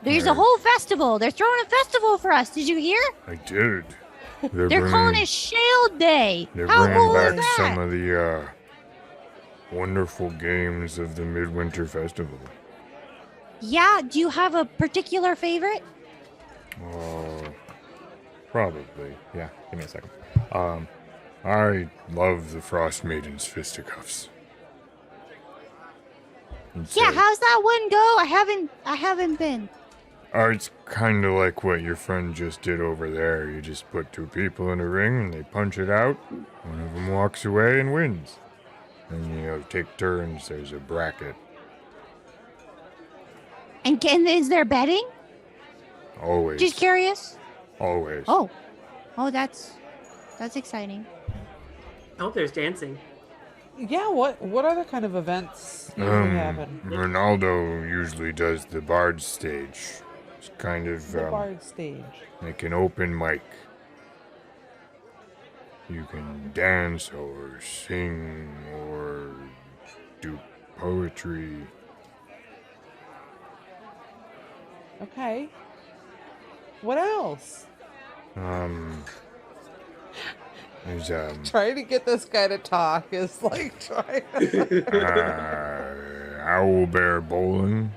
There's a whole festival. They're throwing a festival for us. Did you hear? I did. They're calling it SHAILD Day. They're How bringing cool is back that? some of the wonderful games of the Midwinter Festival. Yeah, do you have a particular favorite? Probably. Yeah, give me a second. I love the Frost Maiden's fisticuffs. Yeah, how's that one go? I haven't been. It's kind of like what your friend just did over there. You just put two people in a ring and they punch it out. One of them walks away and wins. And you take turns. There's a bracket. And is there betting? Always. Just curious. Always. Oh, that's exciting. I hope there's dancing. Yeah, what other kind of events usually happen? Ronaldo usually does the Bard stage. It's kind of The Bard stage. like an open mic. You can dance or sing or do poetry. Okay. What else? There's Trying to get this guy to talk is like trying to... owl bear bowling.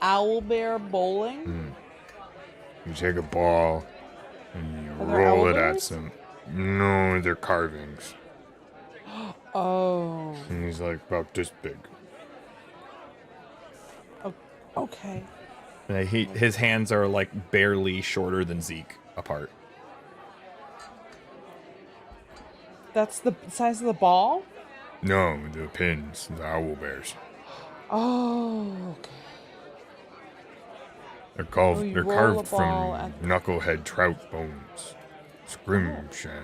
Owl bear bowling? You take a ball and you Are there roll owl it at bears? some. No, they're carvings. Oh. And he's like about this big. Okay. His hands are like barely shorter than Zeke apart. That's the size of the ball? No, the pins, the owl bears. Oh, okay. They're Oh, you they're roll carved a from ball at- knucklehead trout bones. Scrimshaw.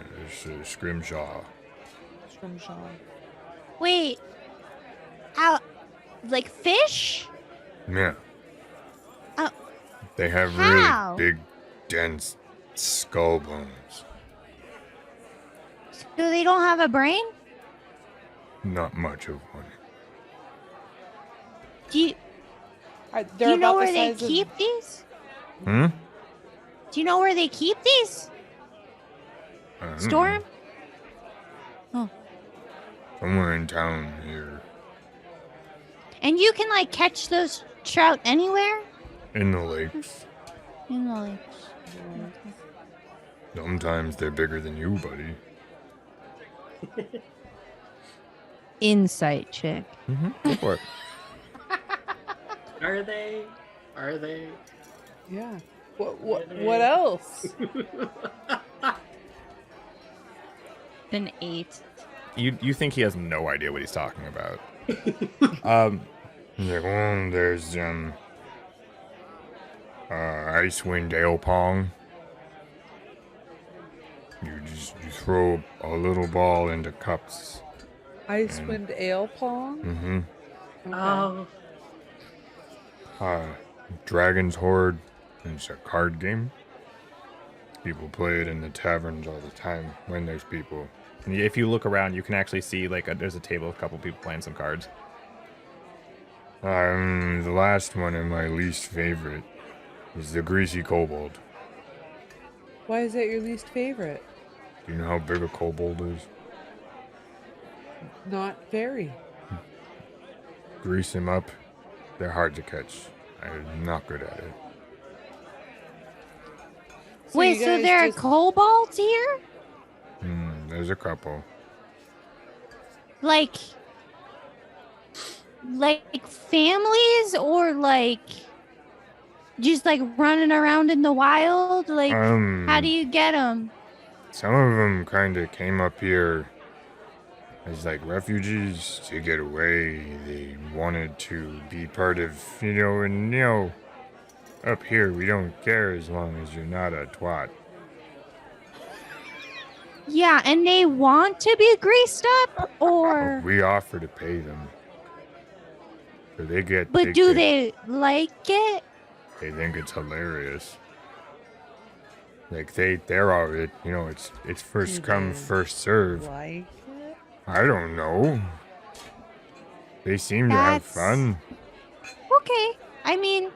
Scrimshaw. Wait, like fish? Yeah. Oh, They have how? really big, dense skull bones. So they don't have a brain? Not much of one. Do you They're know about where the they size of- keep these? Hmm? Do you know where they keep these? I don't Store know. 'em? Oh. Somewhere in town here. And you can like catch those trout anywhere In the lakes. in the lakes. Sometimes they're bigger than you, buddy. Insight check. Go for it. Are they? Are they? Yeah. What else? An 8. You think he has no idea what he's talking about? He's like, well, there's Icewind Ale Pong. You throw a little ball into cups. Icewind Ale Pong? Mm-hmm. Oh, Dragon's Horde. It's a card game. People play it in the taverns all the time when there's people. And if you look around, you can actually see like there's a table with a couple people playing some cards. The last one and my least favorite is the Greasy Kobold. Why is that your least favorite? Do you know how big a kobold is? Not very. Grease them up. They're hard to catch. I'm not good at it. Wait, you so guys there are just- kobolds here? There's a couple. Like like families or like just like running around in the wild? Like, how do you get them? Some of them kind of came up here as like refugees to get away. They wanted to be part of, up here we don't care as long as you're not a twat. Yeah, and they want to be greased up, or We offer to pay them. So they get. but do they like it? They think it's hilarious. Like they're all it. It's first come, first serve. Like it? I don't know. They seem to have fun. Okay. I mean,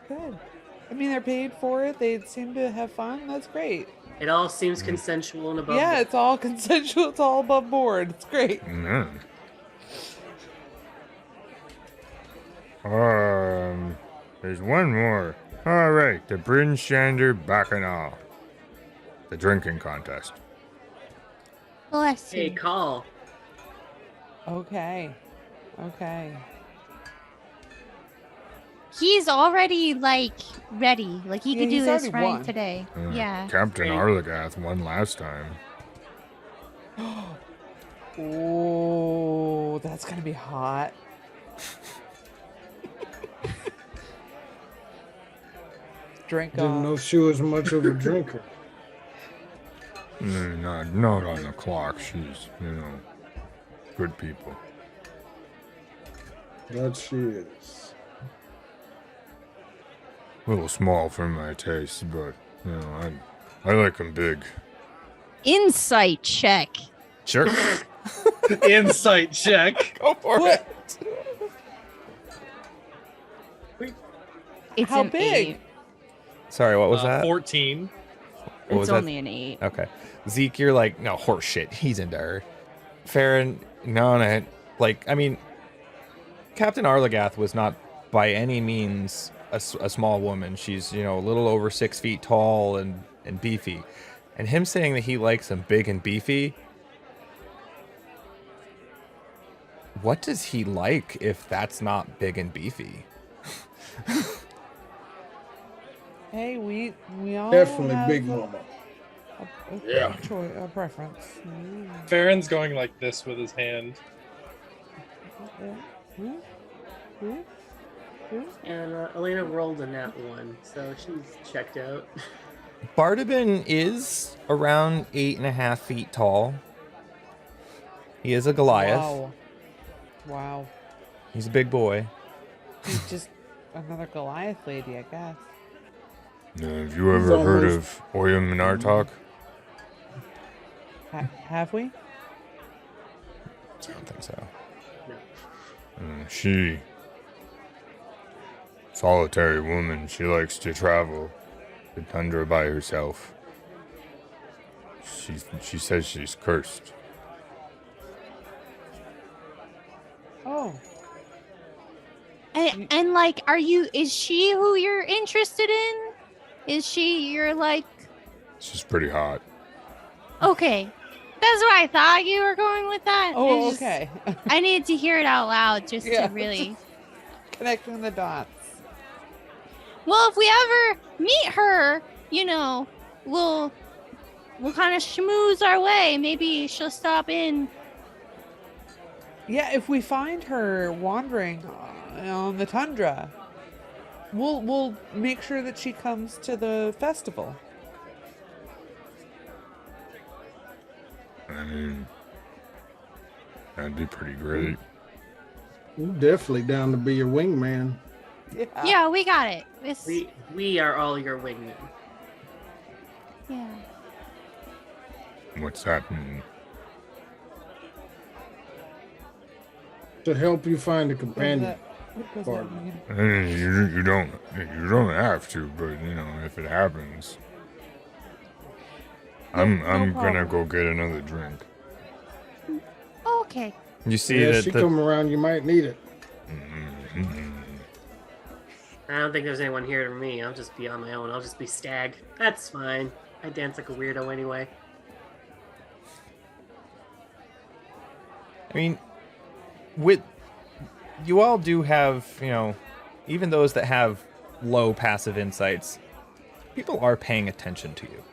Good. I mean, they're paid for it. They seem to have fun. That's great. It all seems consensual and above. Yeah, it's all consensual. It's all above board. It's great. There's one more. All right, the Bryn Shander Bacchanal. The drinking contest. bless Hey, you. call. Okay. He's already like ready. Like he Yeah, could do he's this already right won. today. Yeah. Captain Hey. Arlagath won last time. Oh, that's gonna be hot. Drink Didn't know off. she was much of a drinker. Not on the clock. She's, good people. That she is. A little small for my taste, but, I like them big. Insight check. Sure. Insight check. Go for it. It's How an big? 8. Sorry, what was that? 14. What was It's that? only an 8. Okay. Zeke, you're like, no, horse shit. He's into her. Farron, no. Like, I mean, Captain Arlagath was not by any means a small woman. She's, a little over 6 feet tall and beefy. And him saying that he likes them big and beefy, what does he like if that's not big and beefy? Hey, we all Definitely have big a- mama. a choice, a preference. Farron's going like this with his hand. And Elena rolled a nat 1, so she's checked out. Bardabin is around 8.5 feet tall. He is a Goliath. Wow. He's a big boy. He's just another Goliath lady, I guess. Have you ever heard of Oyam Nartok? Have we? I don't think so. She... solitary woman. She likes to travel the tundra by herself. She says she's cursed. Oh. And like, is she who you're interested in? Is she your like, She's pretty hot. okay. That's what I thought you were going with that. Oh, It's just- okay. I needed to hear it out loud just Yeah. to really. Connecting the dots. Well, if we ever meet her, we'll kind of schmooze our way. Maybe she'll stop in. Yeah, if we find her wandering on the tundra, we'll make sure that she comes to the festival. I mean, that'd be pretty great. I'm definitely down to be your wingman. Yeah, we got it. We are all your wingmen. Yeah. What's that mean? To help you find a companion. What does that mean? You don't have to, but if it happens, I'm gonna problem. go get another drink. Okay. You see Yeah, that she the, come around, you might need it. I don't think there's anyone here to me. I'll just be on my own. I'll just be Stag. That's fine. I dance like a weirdo anyway. I mean, with you all do have, even those that have low passive insights, people are paying attention to you.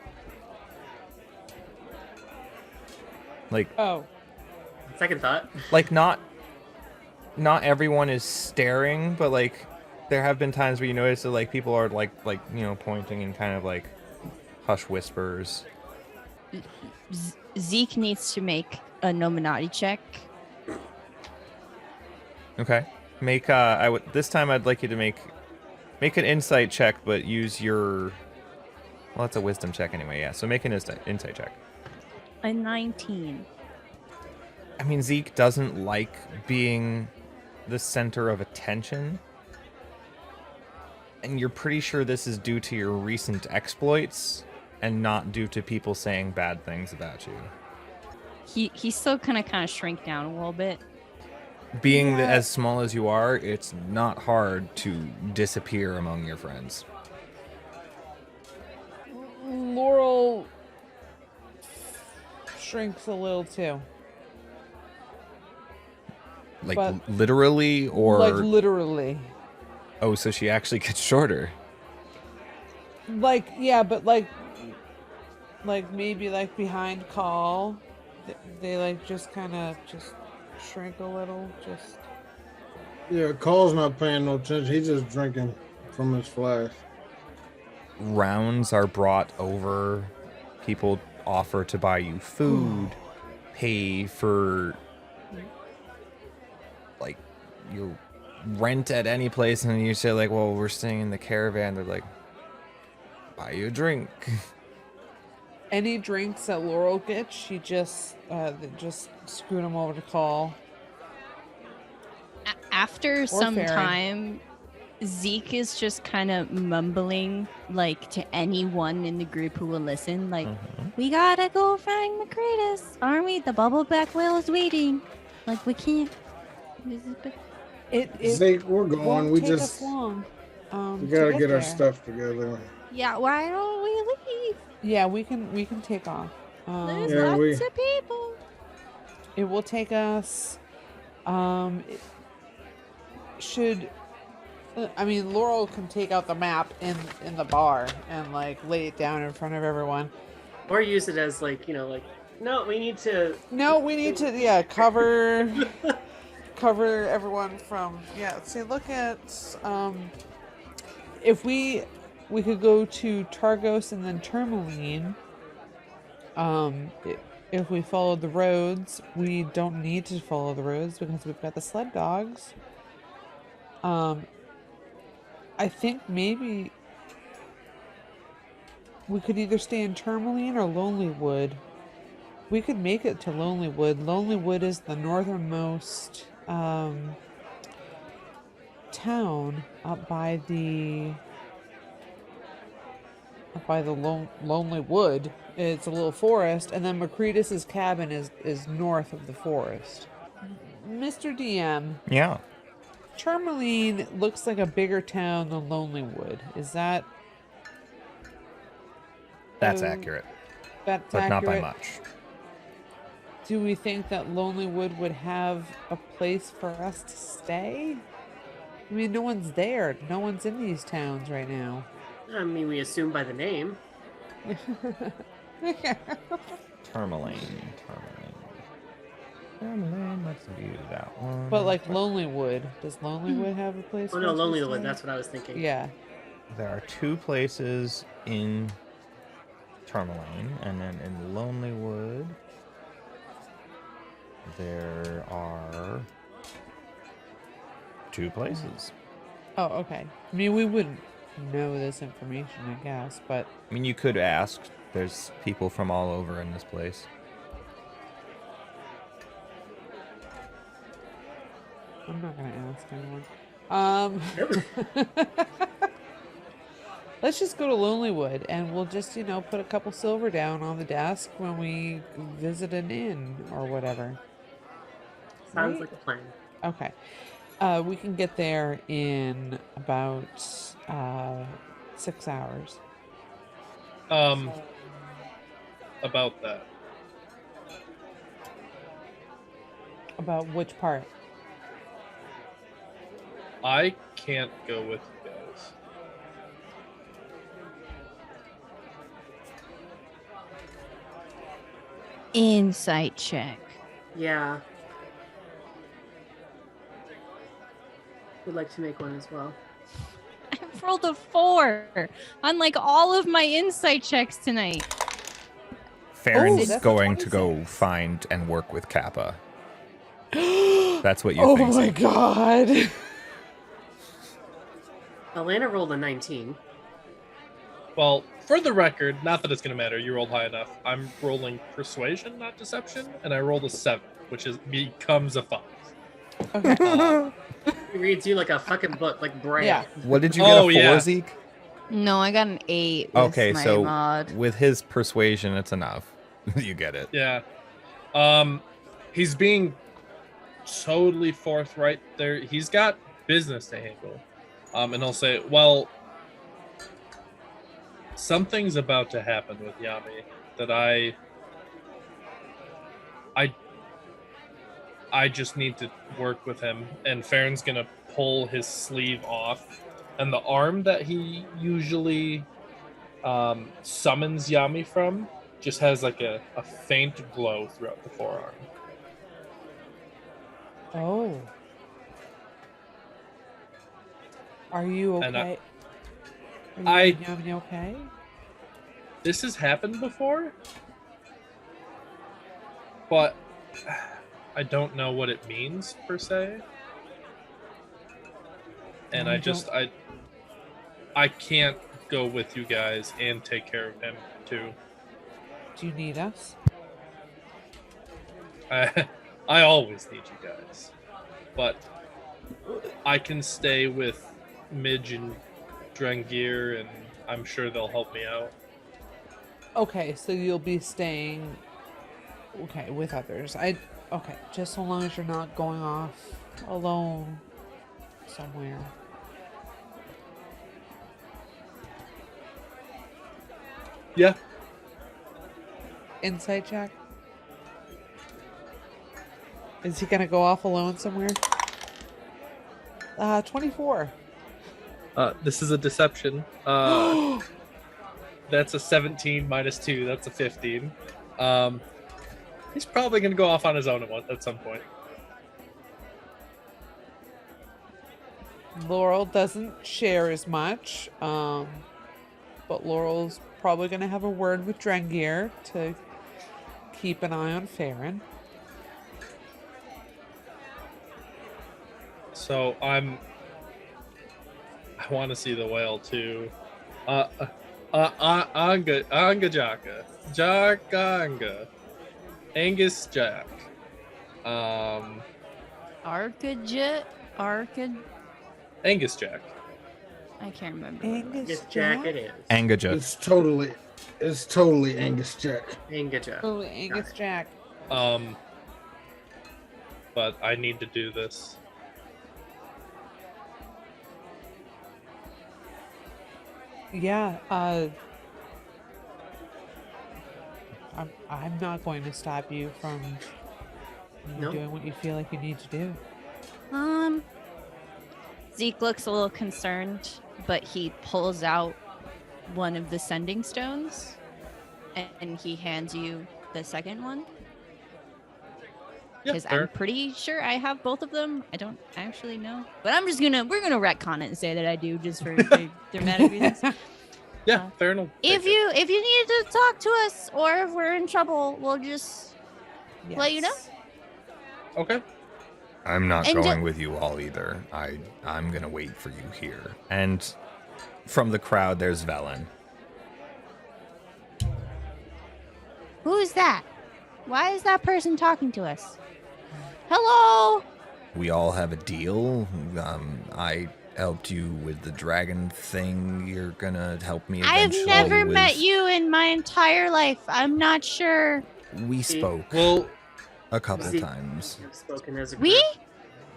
Like, Oh, Second thought. like not everyone is staring, but like there have been times where you notice that like people are like pointing in kind of like hush whispers. Zeke needs to make a Nominati check. Okay. Make this time I'd like you to make an insight check, but use your, well, it's a wisdom check anyway, yeah. So make an insight check. A 19. I mean, Zeke doesn't like being the center of attention. And you're pretty sure this is due to your recent exploits and not due to people saying bad things about you. He's still gonna kind of shrink down a little bit. Being as small as you are, it's not hard to disappear among your friends. Laurel shrinks a little too. Like But- literally, or Like literally. oh, so she actually gets shorter. Like, yeah, but like maybe like behind call, they like just kind of just shrink a little. Just Yeah, Cole's not paying no attention. He's just drinking from his flask. Rounds are brought over. People offer to buy you food, pay for like your rent at any place, and you say like, well, we're staying in the caravan. They're like, buy you a drink. any drinks that Laurel gets, she just scoot them over to call. After some Farron. time, Zeke is just kind of mumbling, like, to anyone in the group who will listen, like, we gotta go find Macretus, aren't we? The bubbleback whale is waiting. Like, we can't. It Zeke, we're going. won't We take just us long. we To gotta get our there. stuff together. Yeah, why don't we leave? Yeah, we can take off. There's Yeah, lots of people. It will take us. I mean, Laurel can take out the map in the bar and like lay it down in front of everyone. Or use it as like, like, no, we need to. No, we need to cover cover everyone from See, look at if we could go to Targos and then Tourmaline. If we follow the roads, we don't need to follow the roads because we've got the sled dogs. I think maybe we could either stay in Tourmaline or Lonely Wood. We could make it to Lonely Wood. Lonely Wood is the northernmost town up by the Lonely Wood. It's a little forest, and then Macretus's cabin is north of the forest. Mr. DM, Yeah. Tourmaline looks like a bigger town than Lonely Wood. Is that? That's accurate, That's but not by accurate? much. Do we think that Lonely Wood would have a place for us to stay? I mean, no one's there. No one's in these towns right now. I mean, we assume by the name. Tourmaline. Let's do that one. But like Lonely Wood, does Lonely Wood have a place? Oh for no, us to Lonely stay? Wood. That's what I was thinking. Yeah. There are two places in Tourmaline, and then in Lonely Wood, there are two places. Oh, okay. I mean, we wouldn't know this information, I guess, but I mean, you could ask. There's people from all over in this place. I'm not gonna ask anyone. Let's just go to Lonely Wood, and we'll just, put a couple silver down on the desk when we visit an inn or whatever. Sounds Right? like a plan. Okay. We can get there in about 6 hours. About that. About which part? I can't go with you guys. Insight check. Yeah. Would like to make one as well. I've rolled a 4 on like all of my insight checks tonight. Farron's that's a going to 26. go find and work with Kappa. That's what you Oh think. my god. Elena rolled a 19. Well, for the record, not that it's going to matter. You rolled high enough. I'm rolling persuasion, not deception, and I rolled a 7, which becomes a 5. Okay. He reads you like a fucking book, like Bran. Yeah. What did you get? Oh, A 4, yeah. Zeke? No, I got an 8 with Okay, my so mod. with his persuasion, it's enough. You get it. Yeah. He's being totally forthright there. He's got business to handle. And he'll say, well, something's about to happen with Yami that I just need to work with him. And Farron's gonna pull his sleeve off, and the arm that he usually summons Yami from just has like a faint glow throughout the forearm. Oh. Are you And okay? I- Are you and Yami okay? This has happened before, but I don't know what it means per se. And You I just I can't go with you guys and take care of him too. Do you need us? I always need you guys, but I can stay with Midge and Drengir, and I'm sure they'll help me out. Okay, so you'll be staying with others. Okay, just so long as you're not going off alone somewhere. Yeah. Insight check. Is he gonna go off alone somewhere? 24. This is a deception. That's a 17 minus 2. That's a 15. He's probably going to go off on his own at some point. Laurel doesn't share as much, but Laurel's probably going to have a word with Drengir to keep an eye on Farron. So I want to see the whale too. Anga Jaka. Jakanga. Angus Jack. Arcade. Angus Jack. I can't remember. Angus Yes, Jack? Jack it is. Angaja. It's totally Angus Jack. Inga Jack. Oh, Angus Jack. But I need to do this. Yeah, I'm not going to stop you from No. doing what you feel like you need to do. Zeke looks a little concerned, but he pulls out one of the sending stones and he hands you the second one. Yeah, Because fair. I'm pretty sure I have both of them. I don't actually know. But we're gonna retcon it and say that I do just for dramatic reasons. Yeah, fair enough. If you need to talk to us or if we're in trouble, we'll just let you know. Yes. Okay. I'm not And going with you all either. I'm gonna wait for you here. And from the crowd, there's Velen. Who's that? Why is that person talking to us? Hello? We all have a deal. I helped you with the dragon thing. You're gonna help me I've eventually. never with- met you in my entire life. I'm not sure. We spoke Well, a couple Zeke- times. I've spoken as a We?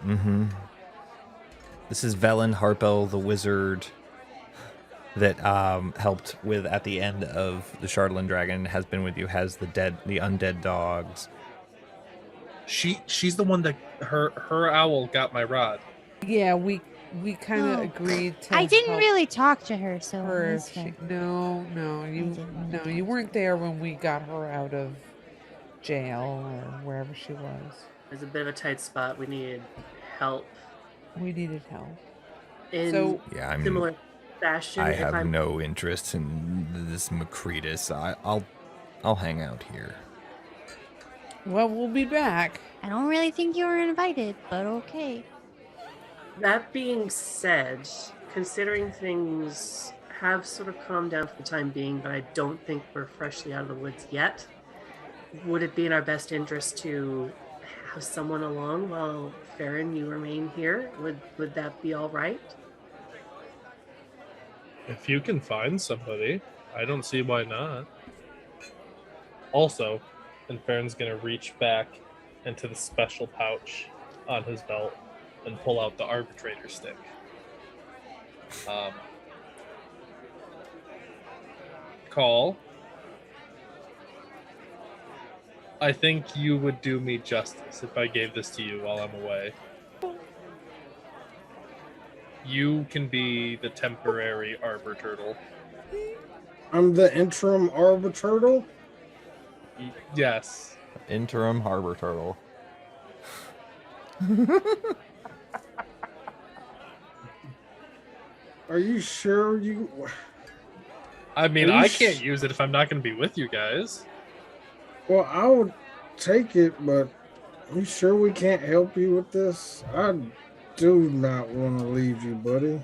group. Mm-hmm. This is Velen Harpel, the wizard that helped with at the end of the Shardlin Dragon, has been with you, has the undead dogs. she's the one that her owl got my rod. Yeah, we we kind of Oh. agreed to. I didn't help really talk to her, so her that's if fair. no, didn't you talk weren't to there when we got her out of jail or wherever she was. There's a bit of a tight spot. We needed help We needed help. in So Yeah, similar fashion. I if have I'm no interest in this Macretus. I'll hang out here. well, we'll be back. I don't really think you were invited, but okay. That being said, considering things have sort of calmed down for the time being, but I don't think we're freshly out of the woods yet, would it be in our best interest to have someone along while Farron, you remain here? Would that be all right? If you can find somebody, I don't see why not. Also, and Farron's gonna reach back into the special pouch on his belt and pull out the arbitrator stick. Call. I think you would do me justice if I gave this to you while I'm away. You can be the temporary arbor turtle. I'm the interim arbor turtle. Yes. Interim harbor turtle. Are you sure you? I mean, Are you I can't use it if I'm not going to be with you guys. Well, I would take it, but are you sure we can't help you with this? I do not want to leave you, buddy.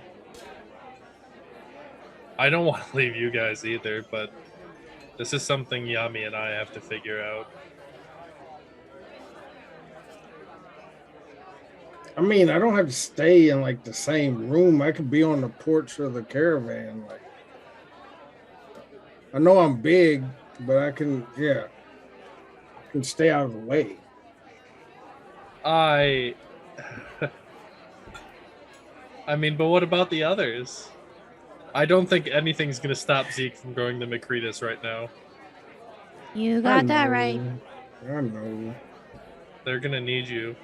I don't want to leave you guys either, but this is something Yami and I have to figure out. I mean, I don't have to stay in like the same room. I could be on the porch of the caravan. Like, I know I'm big, but I can stay out of the way. I mean, but what about the others? I don't think anything's going to stop Zeke from going to Macretus right now. You got that right. I know. They're going to need you.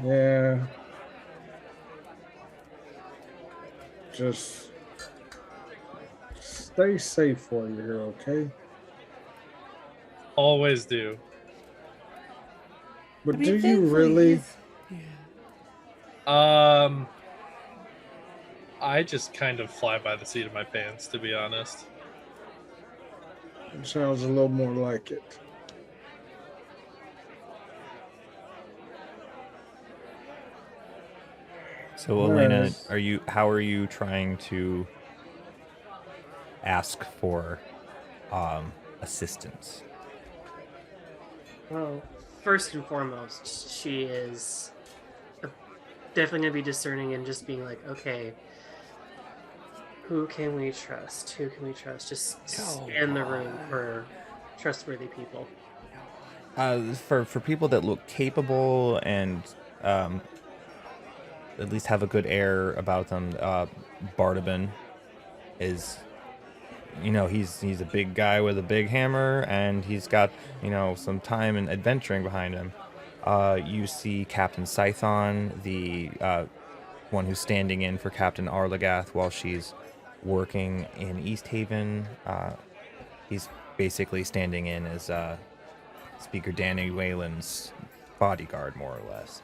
Yeah. Just stay safe while you're here, okay? Always do. But I mean, do you thankfully really? Yeah. I just kind of fly by the seat of my pants, to be honest. It sounds a little more like it. So Elena, Yes. how are you trying to ask for assistance? Well, first and foremost, she is definitely going to be discerning and just being like, okay, who can we trust? Who can we trust? Just scan the room for trustworthy people. For people that look capable and at least have a good air about them, Bardaban is, he's a big guy with a big hammer, and he's got, some time and adventuring behind him. You see Captain Scython, the one who's standing in for Captain Arlagath while she's working in East Haven. He's basically standing in as Speaker Danny Whalen's bodyguard, more or less.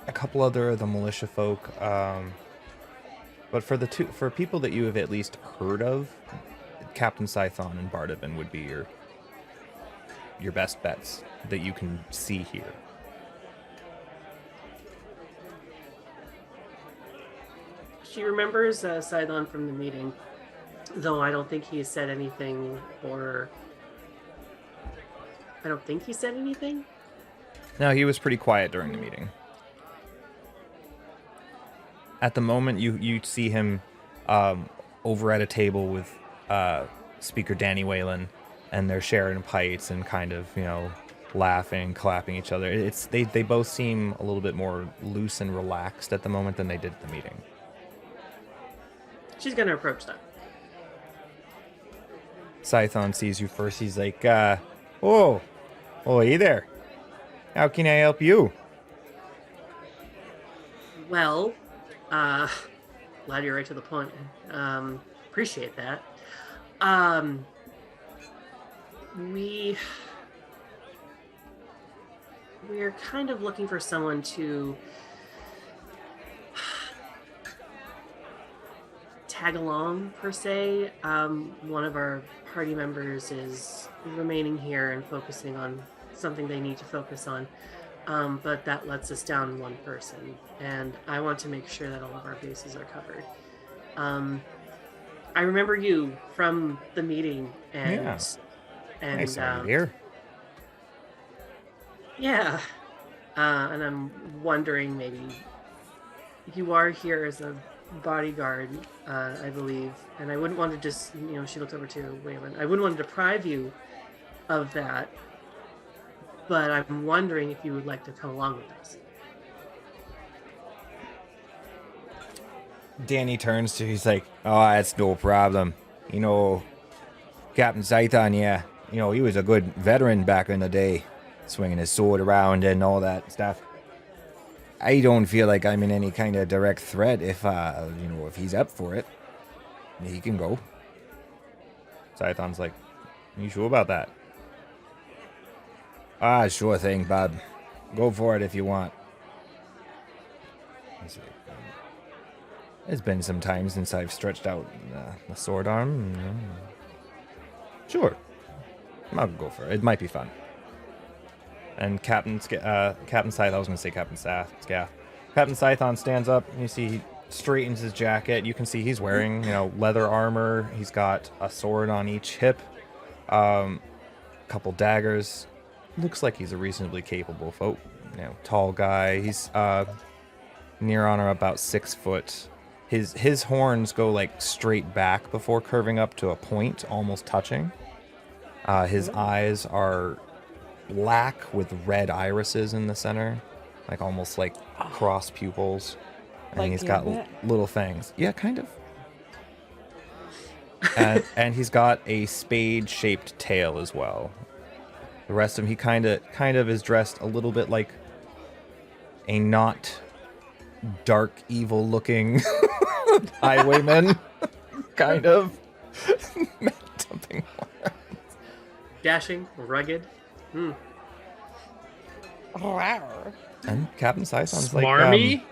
A couple other of the militia folk, but for people that you have at least heard of, Captain Scython and Bardaban would be your best bets that you can see here. She remembers Sidon from the meeting, though I don't think he said anything, or I don't think he said anything. No, he was pretty quiet during the meeting. At the moment, you see him over at a table with Speaker Danny Whalen, and they're sharing pipes and kind of, laughing, clapping each other. They both seem a little bit more loose and relaxed at the moment than they did at the meeting. She's going to approach them. Scython sees you first. He's like, oh, hey there. How can I help you? Well, glad you're right to the point. Appreciate that. We're kind of looking for someone to tag along, per se. One of our party members is remaining here and focusing on something they need to focus on. But that lets us down one person, and I want to make sure that all of our bases are covered. I remember you from the meeting, and Nice of you here. Yeah, and I'm wondering, maybe you are here as a bodyguard, I believe, and I wouldn't want to just, she looked over to Waylon. I wouldn't want to deprive you of that, but I'm wondering if you would like to come along with us. Danny turns to, he's like, oh, that's no problem. Captain Scython, yeah, he was a good veteran back in the day, swinging his sword around and all that stuff. I don't feel like I'm in any kind of direct threat if he's up for it. He can go. Scython's like, you sure about that? Ah, sure thing, bud. Go for it if you want. It's been some time since I've stretched out the sword arm. Sure. I'll go for it. It might be fun. And Captain Scython, I was going to say Captain Scath. Captain Scython stands up. You see he straightens his jacket. You can see he's wearing, leather armor. He's got a sword on each hip. Couple daggers. Looks like he's a reasonably capable tall guy. He's near on or about 6 foot. His horns go like straight back before curving up to a point, almost touching. His eyes are black with red irises in the center, like almost like cross pupils, and like he's got little fangs. Yeah, kind of. and he's got a spade-shaped tail as well. The rest of him, he kind of is dressed a little bit like a not dark, evil-looking highwayman, kind of. Something more. Dashing, rugged. And Captain Scython's Smarmy? like,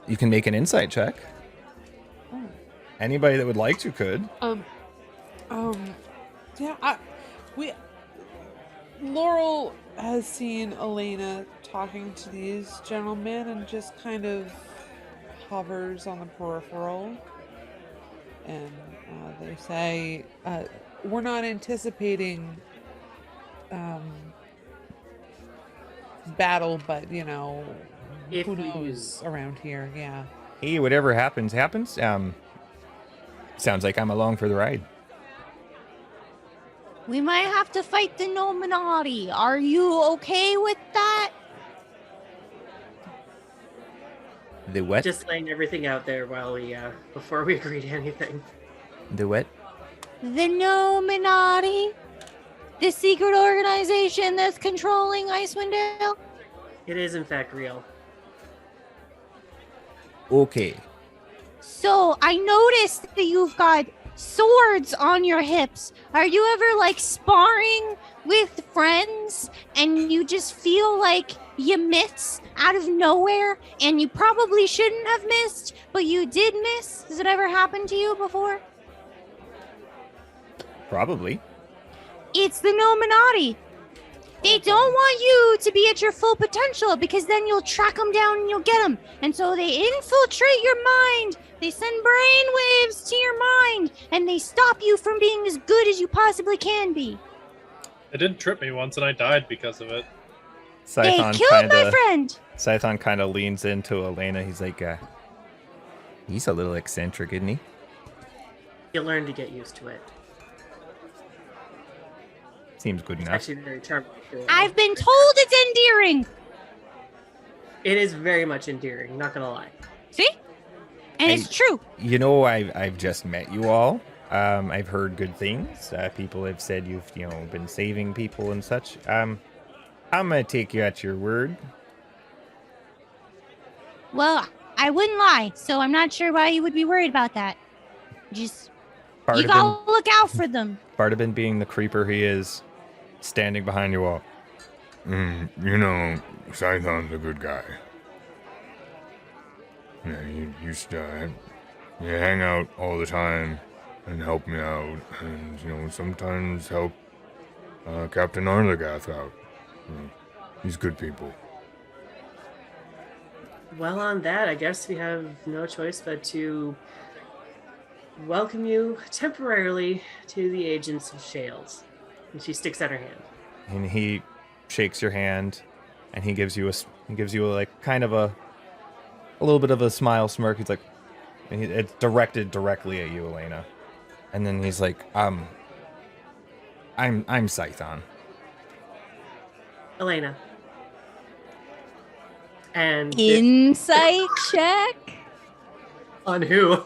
you can make an insight check. Anybody that would like to could. Laurel has seen Elena talking to these gentlemen and just kind of hovers on the peripheral. And they say, we're not anticipating battle, but If who we knows around here? Yeah. Hey, whatever happens. Sounds like I'm along for the ride. We might have to fight the Nominati. Are you okay with that? The what? Just laying everything out there while we before we agree to anything. The what? The Nominati? The secret organization that's controlling Icewind Dale? It is in fact real. Okay. So I noticed that you've got swords on your hips. Are you ever sparring with friends and you just feel like you miss out of nowhere and you probably shouldn't have missed, but you did miss? Has it ever happened to you before? Probably. It's the Nominati. They don't want you to be at your full potential because then you'll track them down and you'll get them. And so they infiltrate your mind. They send brain waves to your mind and they stop you from being as good as you possibly can be. It did trip me once and I died because of it. Scython they killed my friend. Scython kind of leans into Elena. He's like, he's a little eccentric, isn't he? You learn to get used to it. Seems good enough. Actually, very charming. I've been told it's endearing. It is very much endearing, not gonna lie. See? And it's true. I've just met you all. I've heard good things. People have said you've been saving people and such. I'm gonna take you at your word. Well, I wouldn't lie, so I'm not sure why you would be worried about that. Just you Bardabin, gotta look out for them. Bardabin being the creeper he is, standing behind your wall. You know, Scython's a good guy. Yeah, you used to you hang out all the time and help me out, and sometimes help Captain Arlegath out. He's good people. Well, on that, I guess we have no choice but to welcome you temporarily to the Agents of SHAILD. And she sticks out her hand. And he shakes your hand, and he gives you like kind of a little bit of a smile smirk. He's like, and it's directed directly at you, Elena. And then he's like, I'm Scython. Elena. And Insight check. on who?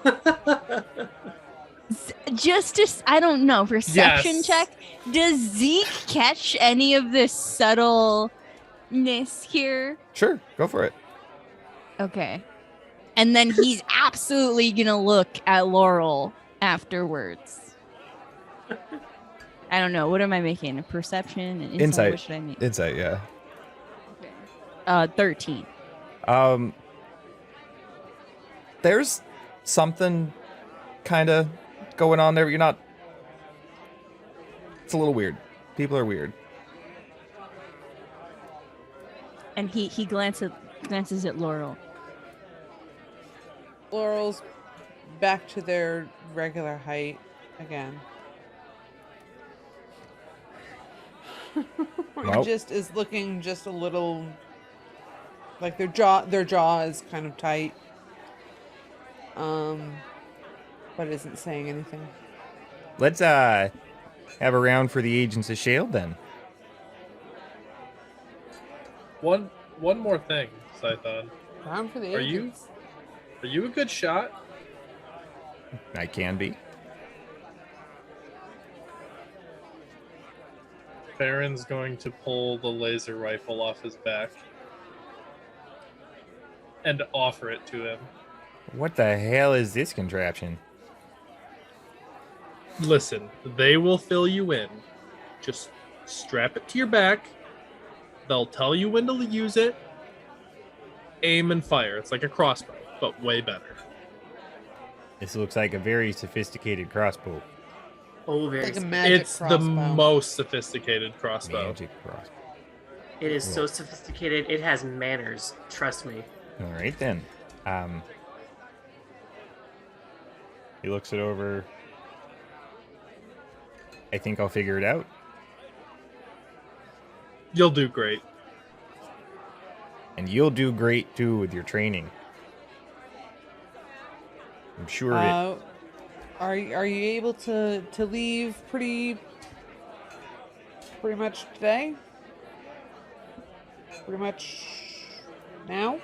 I don't know, perception Yes. check. Does Zeke catch any of this subtleness here? Sure, go for it. Okay. And then he's absolutely gonna look at Laurel afterwards. I don't know. What am I making? A perception? An insight? What should I make? Insight, yeah. 13. There's something kind of going on there. You're not. It's a little weird. People are weird. And he glances at Laurel. Laurel's back to their regular height again. Nope. Just is looking just a little like their jaw is kind of tight. But isn't saying anything. Let's have a round for the Agents of SHAILD then. One more thing, Scython. Round for the Are you- agents. Are you a good shot? I can be. Farron's going to pull the laser rifle off his back and offer it to him. What the hell is this contraption? Listen, they will fill you in. Just strap it to your back. They'll tell you when to use it. Aim and fire. It's like a crossbow, but way better. This looks like a very sophisticated crossbow. Oh, very. Like a magic It's crossbow. the most sophisticated crossbow. Magic crossbow. It is so sophisticated. It has manners. Trust me. All right then. He looks it over. I think I'll figure it out. You'll do great. And you'll do great too with your training. I'm sure it. Are you able to leave pretty much today? Pretty much now?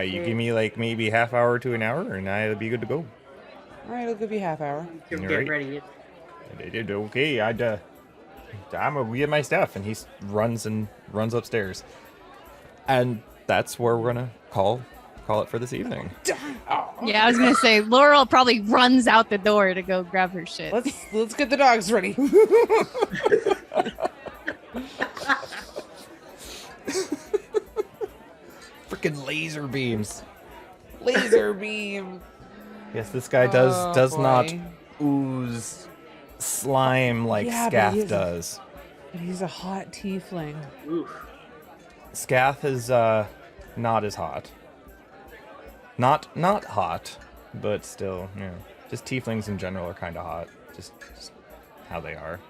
You give me like maybe half hour to an hour, and I'll be good to go. All right, I'll give you a half hour. Get Right. ready. Okay, I'm gonna get my stuff, and he runs upstairs, and that's where we're gonna call it for this evening. Yeah, I was gonna say Laurel probably runs out the door to go grab her shit. Let's get the dogs ready. Freaking laser beams. Laser beam. Yes, this guy does not boy. ooze slime like Yeah, but Scath he's- does. But he's a hot tiefling. Oof. Scath is not as hot. Not hot, but still, yeah. Just tieflings in general are kind of hot. Just how they are.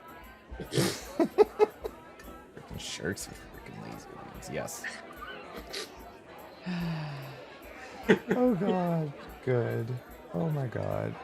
Freaking sharks with freaking laser beams. Yes. Oh god. Good. Oh my god.